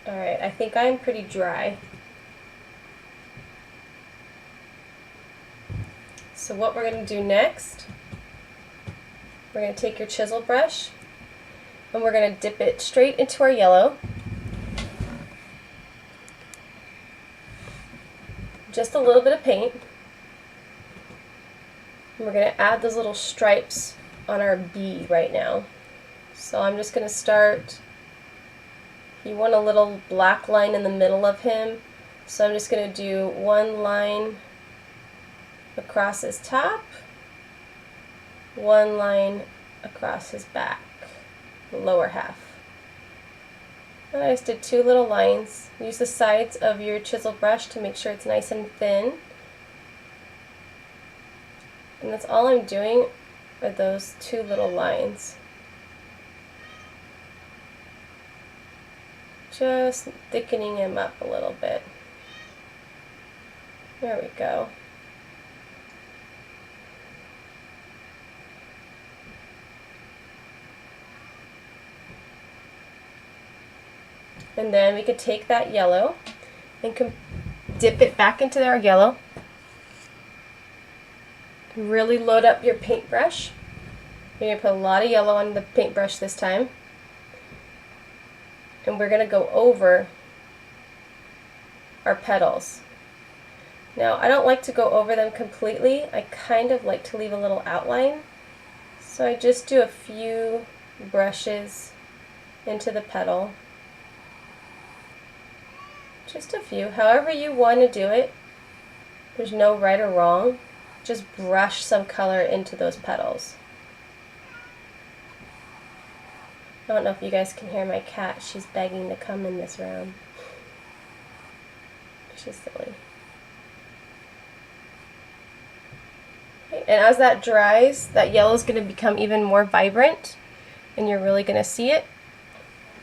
Alright, I think I'm pretty dry. So what we're going to do next, we're going to take your chisel brush and we're going to dip it straight into our yellow. Just a little bit of paint. And we're going to add those little stripes on our bee right now. So I'm just going to start, you want a little black line in the middle of him, so I'm just going to do one line across his top, one line across his back, the lower half. And I just did two little lines. Use the sides of your chisel brush to make sure it's nice and thin. And that's all I'm doing are those two little lines. Just thickening him up a little bit. There we go. And then we could take that yellow and dip it back into our yellow. Really load up your paintbrush. You're going to put a lot of yellow on the paintbrush this time. And we're going to go over our petals. Now, I don't like to go over them completely. I kind of like to leave a little outline. So I just do a few brushes into the petal. Just a few, however you want to do it. There's no right or wrong. Just brush some color into those petals. I don't know if you guys can hear my cat. She's begging to come in this room. She's silly. Okay, and as that dries, that yellow is going to become even more vibrant, and you're really going to see it.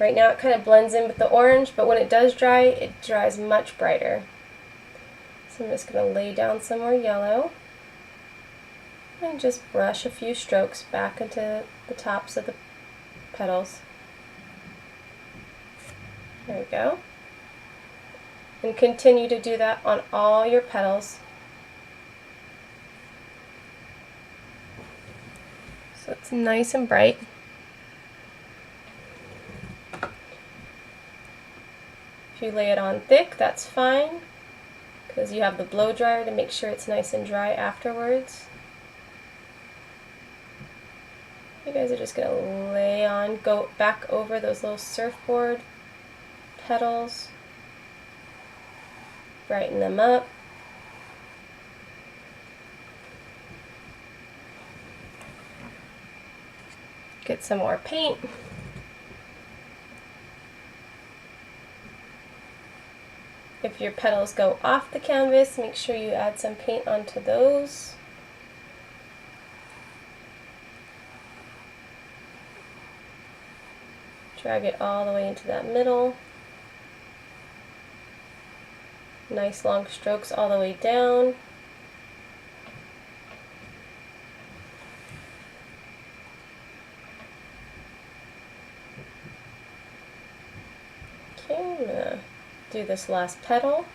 Right now it kind of blends in with the orange, but when it does dry, it dries much brighter. So I'm just going to lay down some more yellow and just brush a few strokes back into the tops of the petals. There we go. And continue to do that on all your petals. So it's nice and bright. If you lay it on thick, that's fine, because you have the blow dryer to make sure it's nice and dry afterwards. You guys are just going to lay on, go back over those little surfboard petals, brighten them up. Get some more paint. If your petals go off the canvas, make sure you add some paint onto those. Drag it all the way into that middle. Nice long strokes all the way down. do this last petal.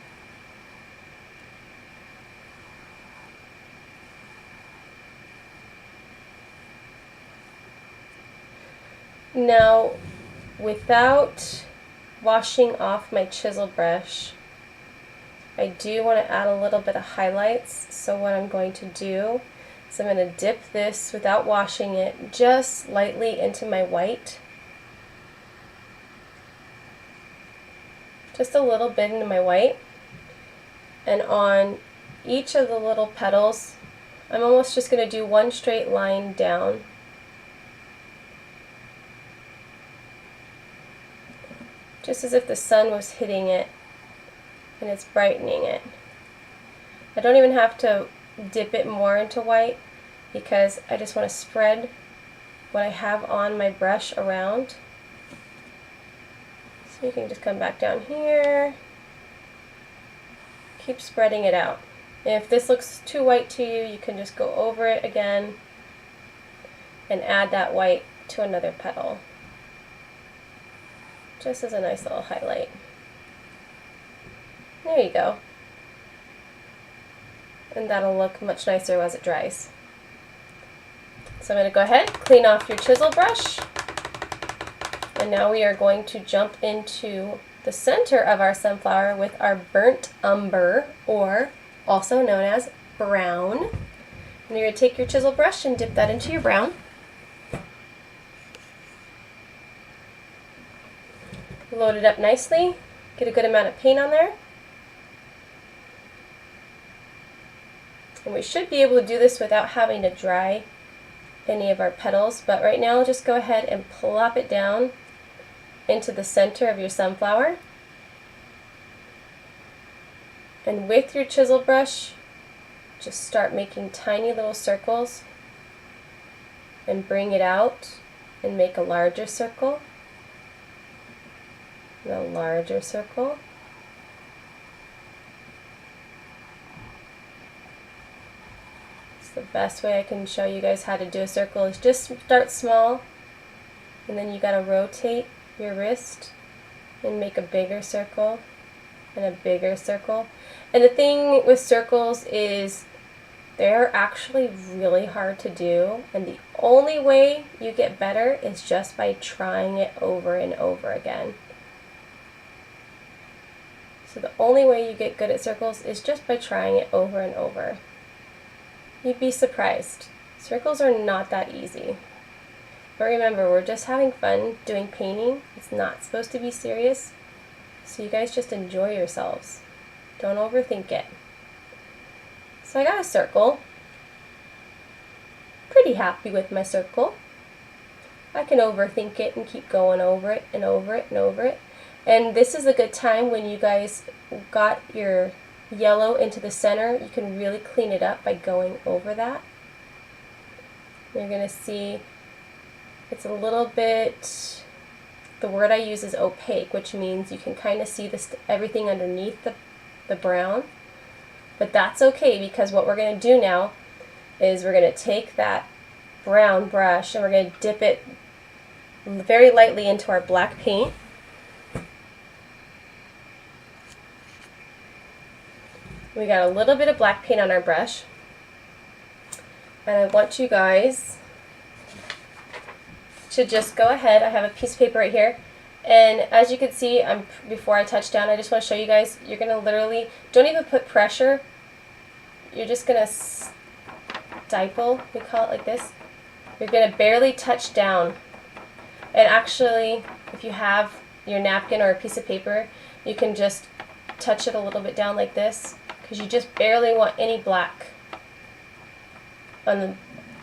Now, without washing off my chisel brush, I do want to add a little bit of highlights. So what I'm going to do is I'm going to dip this without washing it just lightly into my white. Just a little bit into my white. And on each of the little petals, I'm almost just going to do one straight line down. Just as if the sun was hitting it and it's brightening it. I don't even have to dip it more into white because I just want to spread what I have on my brush around. So you can just come back down here, keep spreading it out. If this looks too white to you, you can just go over it again and add that white to another petal, just as a nice little highlight. There you go. And that'll look much nicer as it dries. So I'm going to go ahead, clean off your chisel brush, and now we are going to jump into the center of our sunflower with our burnt umber, or also known as brown. And you're going to take your chisel brush and dip that into your brown. Load it up nicely, get a good amount of paint on there. And we should be able to do this without having to dry any of our petals, but right now just go ahead and plop it down into the center of your sunflower. And with your chisel brush, just start making tiny little circles and bring it out and make a larger circle and a larger circle. The best way I can show you guys how to do a circle is just start small, and then you gotta rotate your wrist and make a bigger circle and a bigger circle. And the thing with circles is they're actually really hard to do, and the only way you get better is just by trying it over and over again. So the only way you get good at circles is just by trying it over and over. You'd be surprised. Circles are not that easy. But remember, we're just having fun doing painting. It's not supposed to be serious. So you guys just enjoy yourselves. Don't overthink it. So I got a circle. Pretty happy with my circle. I can overthink it and keep going over it and over it and over it. And this is a good time when you guys got your yellow into the center. You can really clean it up by going over that. You're going to see it's a little bit, the word I use is opaque, which means you can kind of see this, everything underneath the brown. But that's okay, because what we're going to do now is we're going to take that brown brush and we're going to dip it very lightly into our black paint. We got a little bit of black paint on our brush, and I want you guys to just go ahead. I have a piece of paper right here, and as you can see, before I touch down, I just want to show you guys, you're going to literally, don't even put pressure, you're just going to stipple, we call it like this. You're going to barely touch down, and actually, if you have your napkin or a piece of paper, you can just touch it a little bit down like this, because you just barely want any black on the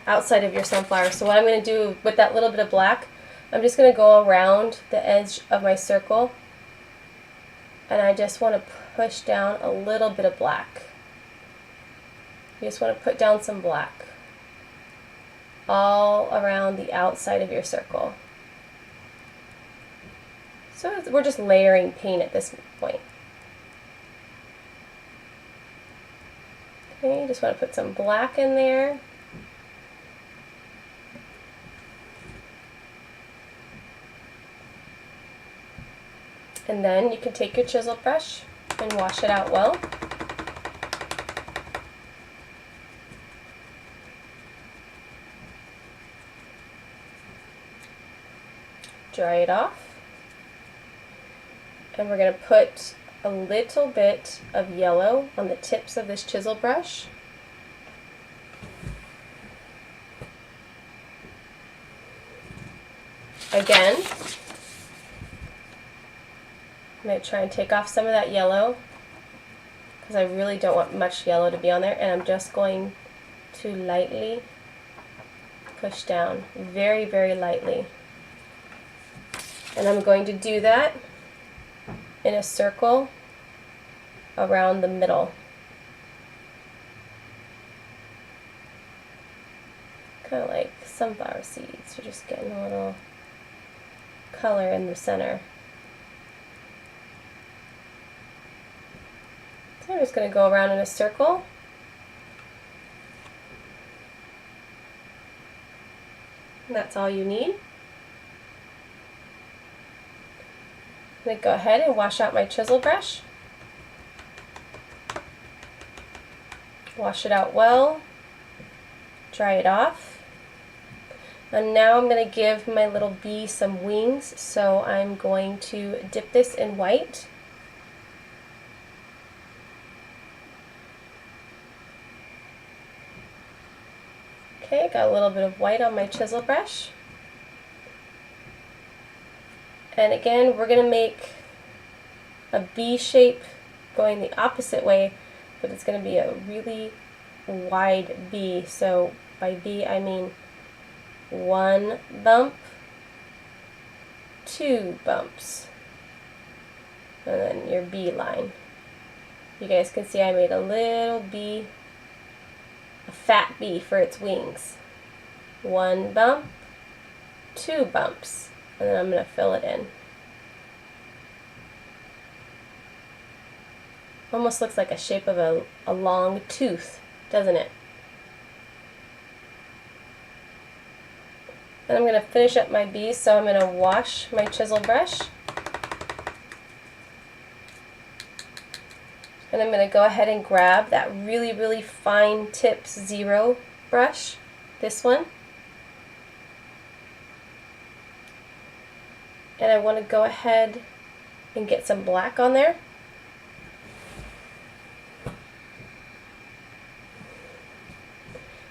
outside of your sunflower. So what I'm going to do with that little bit of black, I'm just going to go around the edge of my circle, and I just want to push down a little bit of black. You just want to put down some black all around the outside of your circle. So we're just layering paint at this point. Okay, just want to put some black in there. And then you can take your chisel brush and wash it out well. Dry it off. And we're going to put a little bit of yellow on the tips of this chisel brush. Again, I'm going to try and take off some of that yellow because I really don't want much yellow to be on there, and I'm just going to lightly push down, very, very lightly. And I'm going to do that in a circle around the middle. Kind of like sunflower seeds. You're just getting a little color in the center. So I'm just going to go around in a circle. And that's all you need. I'm going to go ahead and wash out my chisel brush. Wash it out well. Dry it off. And now I'm going to give my little bee some wings, so I'm going to dip this in white. Okay, got a little bit of white on my chisel brush. And again, we're going to make a bee shape going the opposite way, but it's going to be a really wide bee. So by bee, I mean 1 bump, 2 bumps, and then your bee line. You guys can see I made a little bee, a fat bee for its wings. 1 bump, 2 bumps. And then I'm going to fill it in. Almost looks like a shape of a long tooth, doesn't it? Then I'm going to finish up my bees, so I'm going to wash my chisel brush. And I'm going to go ahead and grab that really, really fine tip 0 brush, this one. And I want to go ahead and get some black on there.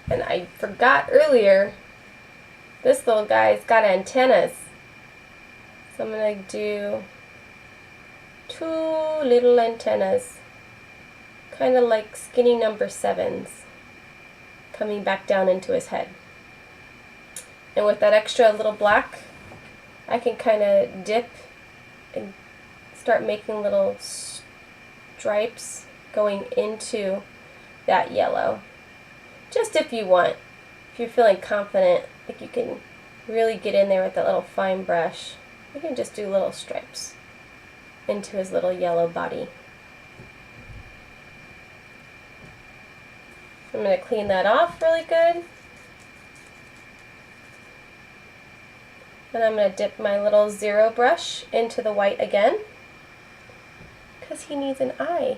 And I forgot earlier, this little guy's got antennas. So I'm going to do 2 little antennas, kind of like skinny number 7s, coming back down into his head. And with that extra little black, I can kind of dip and start making little stripes going into that yellow. Just if you want, if you're feeling confident, like you can really get in there with that little fine brush, you can just do little stripes into his little yellow body. I'm going to clean that off really good. And I'm going to dip my little 0 brush into the white again, because he needs an eye.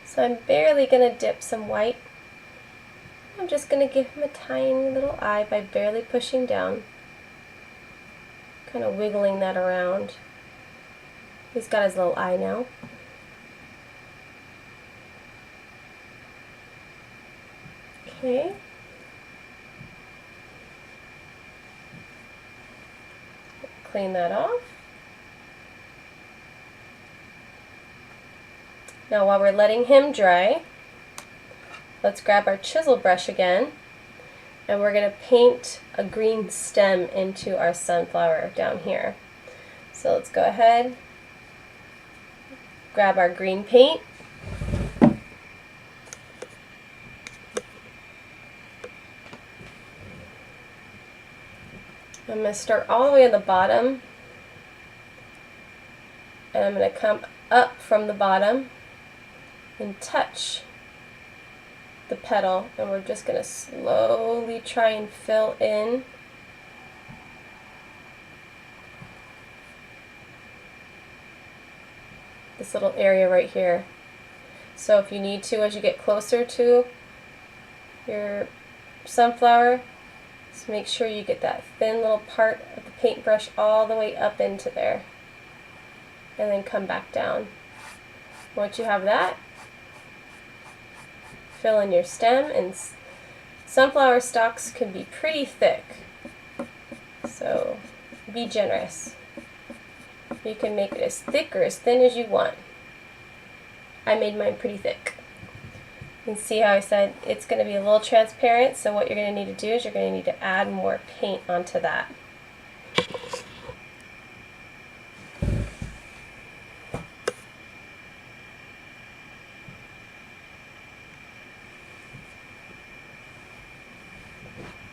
So I'm barely going to dip some white. I'm just going to give him a tiny little eye by barely pushing down, kind of wiggling that around. He's got his little eye now. Okay. Clean that off. Now while we're letting him dry, let's grab our chisel brush again, and we're going to paint a green stem into our sunflower down here. So let's go ahead, grab our green paint, I'm going to start all the way at the bottom, and I'm going to come up from the bottom and touch the petal, and we're just going to slowly try and fill in . this little area right here. So if you need to, as you get closer to your sunflower, just make sure you get that thin little part of the paintbrush all the way up into there, and then come back down. Once you have that, fill in your stem, and sunflower stalks can be pretty thick, so be generous. You can make it as thick or as thin as you want. I made mine pretty thick. You can see how I said it's going to be a little transparent, so what you're going to need to do is you're going to need to add more paint onto that.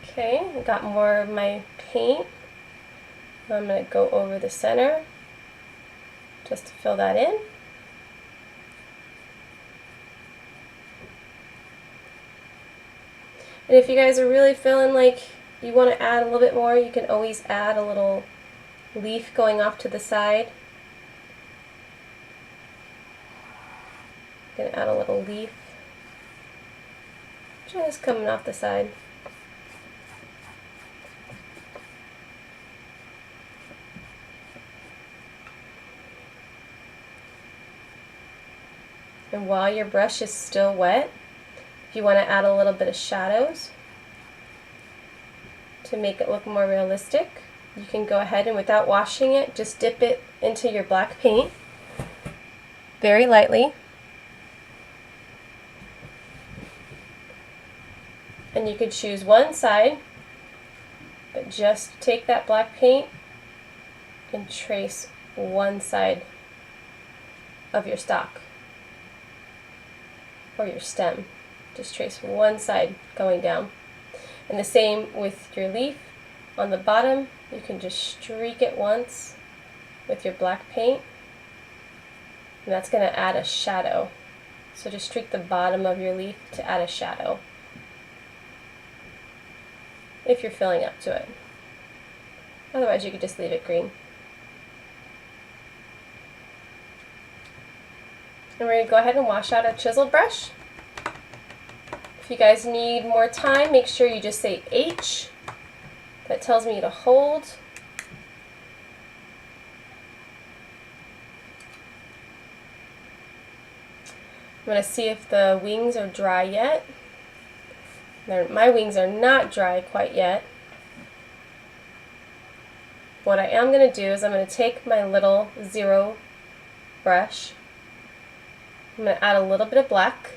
Okay, I got more of my paint. I'm going to go over the center just to fill that in. And if you guys are really feeling like you want to add a little bit more, you can always add a little leaf going off to the side. I'm going to add a little leaf just coming off the side. And while your brush is still wet, if you want to add a little bit of shadows to make it look more realistic, you can go ahead and without washing it, just dip it into your black paint very lightly. And you could choose one side, but just take that black paint and trace one side of your stalk or your stem. Just trace one side going down. And the same with your leaf. On the bottom, you can just streak it once with your black paint, and that's going to add a shadow. So just streak the bottom of your leaf to add a shadow, if you're filling up to it. Otherwise, you could just leave it green. And we're going to go ahead and wash out our chisel brush. If you guys need more time, make sure you just say H. That tells me to hold. I'm going to see if the wings are dry yet. My wings are not dry quite yet. What I am going to do is I'm going to take my little zero brush. I'm going to add a little bit of black.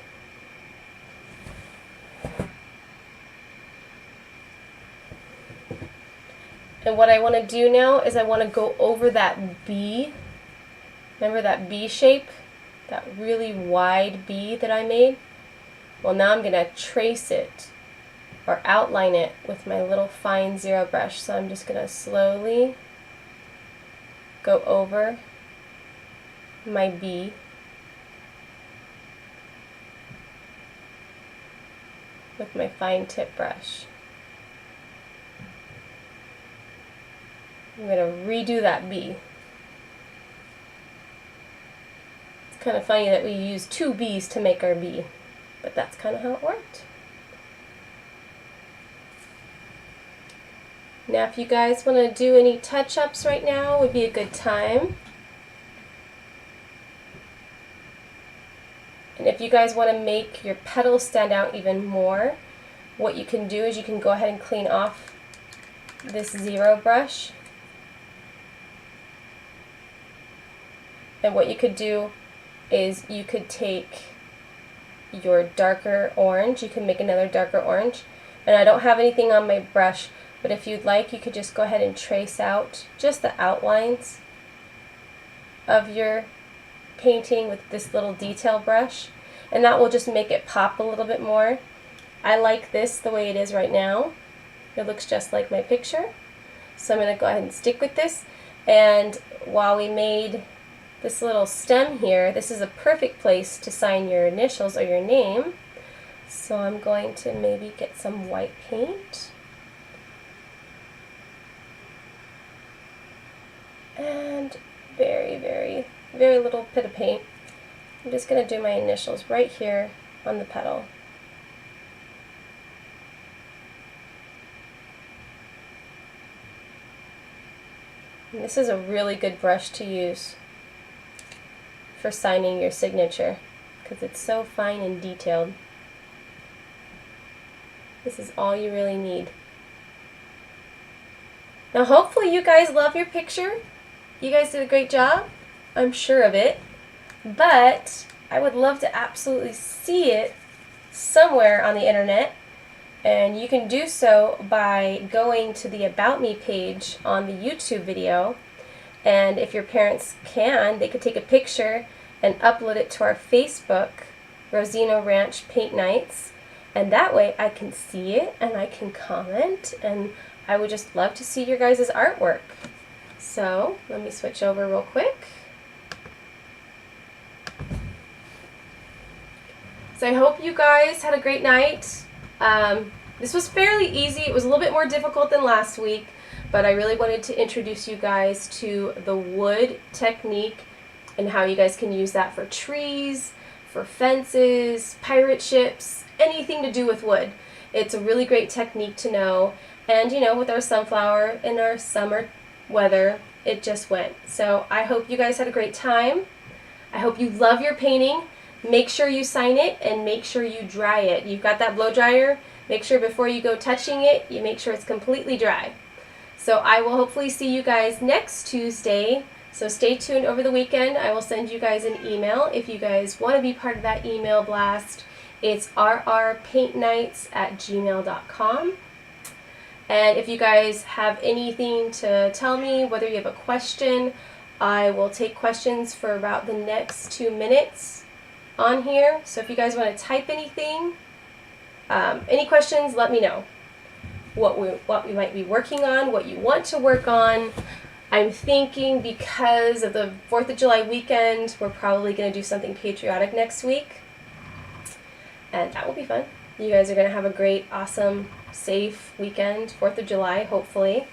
And what I want to do now is I want to go over that B. Remember that B shape? That really wide B that I made? Well, now I'm going to trace it or outline it with my little fine zero brush. So I'm just going to slowly go over my B. With my fine tip brush. I'm going to redo that B. It's kind of funny that we use two B's to make our B, but that's kind of how it worked. Now if you guys want to do any touch-ups right now, would be a good time. And if you guys want to make your petals stand out even more, what you can do is you can go ahead and clean off this zero brush. And what you could do is you could take your darker orange, you can make another darker orange. And I don't have anything on my brush, but if you'd like, you could just go ahead and trace out just the outlines of your painting with this little detail brush, and that will just make it pop a little bit more. I like this the way it is right now. It looks just like my picture. So I'm going to go ahead and stick with this. And while we made this little stem here, this is a perfect place to sign your initials or your name. So I'm going to maybe get some white paint. And very, very very little bit of paint. I'm just going to do my initials right here on the petal. And this is a really good brush to use for signing your signature because it's so fine and detailed. This is all you really need. Now hopefully you guys love your picture. You guys did a great job. I'm sure of it. But I would love to absolutely see it somewhere on the internet. And you can do so by going to the About Me page on the YouTube video. And if your parents can, they could take a picture and upload it to our Facebook, Rosino Ranch Paint Nights. And that way I can see it and I can comment, and I would just love to see your guys' artwork. So let me switch over real quick. So I hope you guys had a great night. This was fairly easy. It was a little bit more difficult than last week, but I really wanted to introduce you guys to the wood technique and how you guys can use that for trees, for fences, pirate ships, anything to do with wood. It's a really great technique to know, and you know, with our sunflower in our summer weather, it just went. So I hope you guys had a great time. I hope you love your painting. Make sure you sign it and make sure you dry it. You've got that blow dryer. Make sure before you go touching it, you make sure it's completely dry. So I will hopefully see you guys next Tuesday. So stay tuned over the weekend. I will send you guys an email if you guys want to be part of that email blast. It's rrpaintnights@gmail.com. And if you guys have anything to tell me, whether you have a question, I will take questions for about the next 2 minutes on here. So if you guys want to type anything, any questions, let me know. What we might be working on, what you want to work on. I'm thinking because of the 4th of July weekend, we're probably going to do something patriotic next week. And that will be fun. You guys are going to have a great, awesome, safe weekend, 4th of July, hopefully.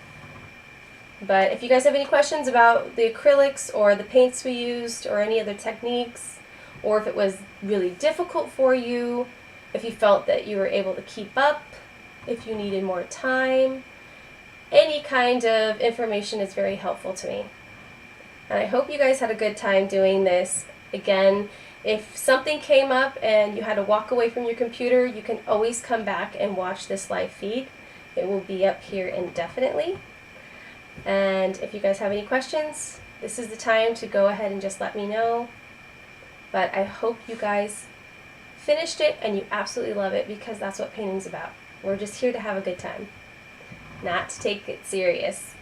But if you guys have any questions about the acrylics or the paints we used or any other techniques, or if it was really difficult for you, if you felt that you were able to keep up, if you needed more time, any kind of information is very helpful to me. And I hope you guys had a good time doing this. Again, if something came up and you had to walk away from your computer, you can always come back and watch this live feed. It will be up here indefinitely. And if you guys have any questions, this is the time to go ahead and just let me know. But I hope you guys finished it and you absolutely love it, because that's what painting's about. We're just here to have a good time, not to take it serious.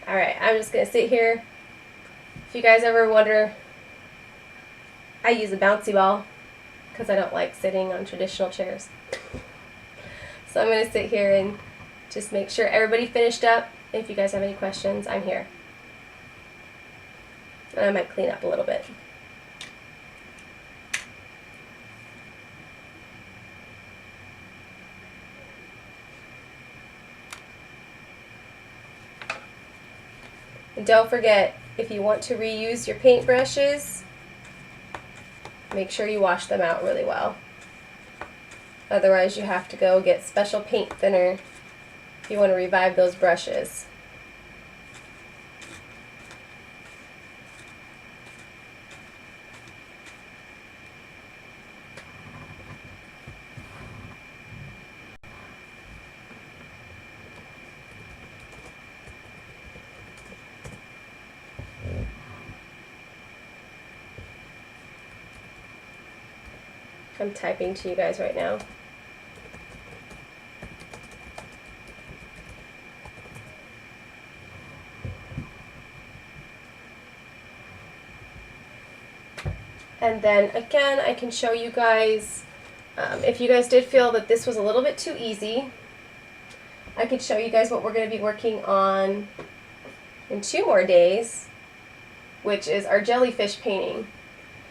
Alright, I'm just going to sit here. If you guys ever wonder, I use a bouncy ball because I don't like sitting on traditional chairs. So I'm going to sit here and just make sure everybody finished up. If you guys have any questions, I'm here. And I might clean up a little bit. And don't forget, if you want to reuse your paintbrushes, make sure you wash them out really well. Otherwise you have to go get special paint thinner if you want to revive those brushes. I'm typing to you guys right now. And then again, I can show you guys, if you guys did feel that this was a little bit too easy, I could show you guys what we're going to be working on in 2 more days, which is our jellyfish painting.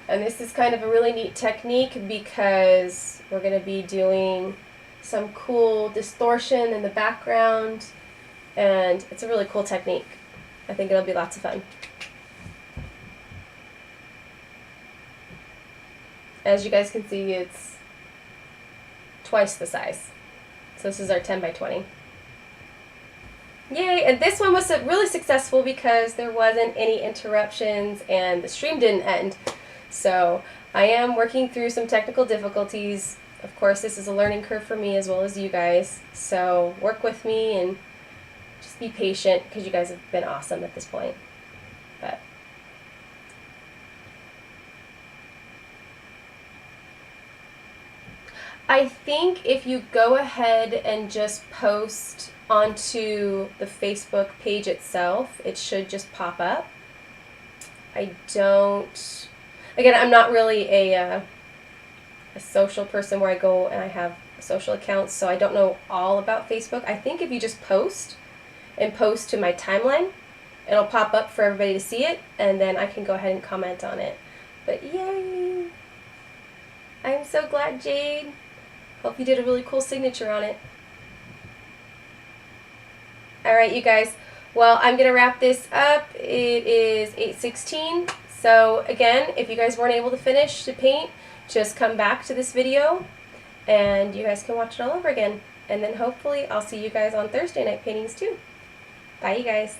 And this is kind of a really neat technique because we're going to be doing some cool distortion in the background, and it's a really cool technique. I think it'll be lots of fun. As you guys can see, it's twice the size. So this is our 10 by 20. Yay! And this one was really successful because there wasn't any interruptions and the stream didn't end. So I am working through some technical difficulties. Of course, this is a learning curve for me as well as you guys. So work with me and just be patient because you guys have been awesome at this point. But I think if you go ahead and just post onto the Facebook page itself, it should just pop up. Again, I'm not really a social person where I go and I have social accounts, so I don't know all about Facebook. I think if you just post and post to my timeline, it'll pop up for everybody to see it, and then I can go ahead and comment on it. But yay! I'm so glad, Jade. Hope you did a really cool signature on it. Alright, you guys. Well, I'm going to wrap this up. It is 8:16. So again, if you guys weren't able to finish to paint, just come back to this video and you guys can watch it all over again. And then hopefully I'll see you guys on Thursday night paintings too. Bye, you guys.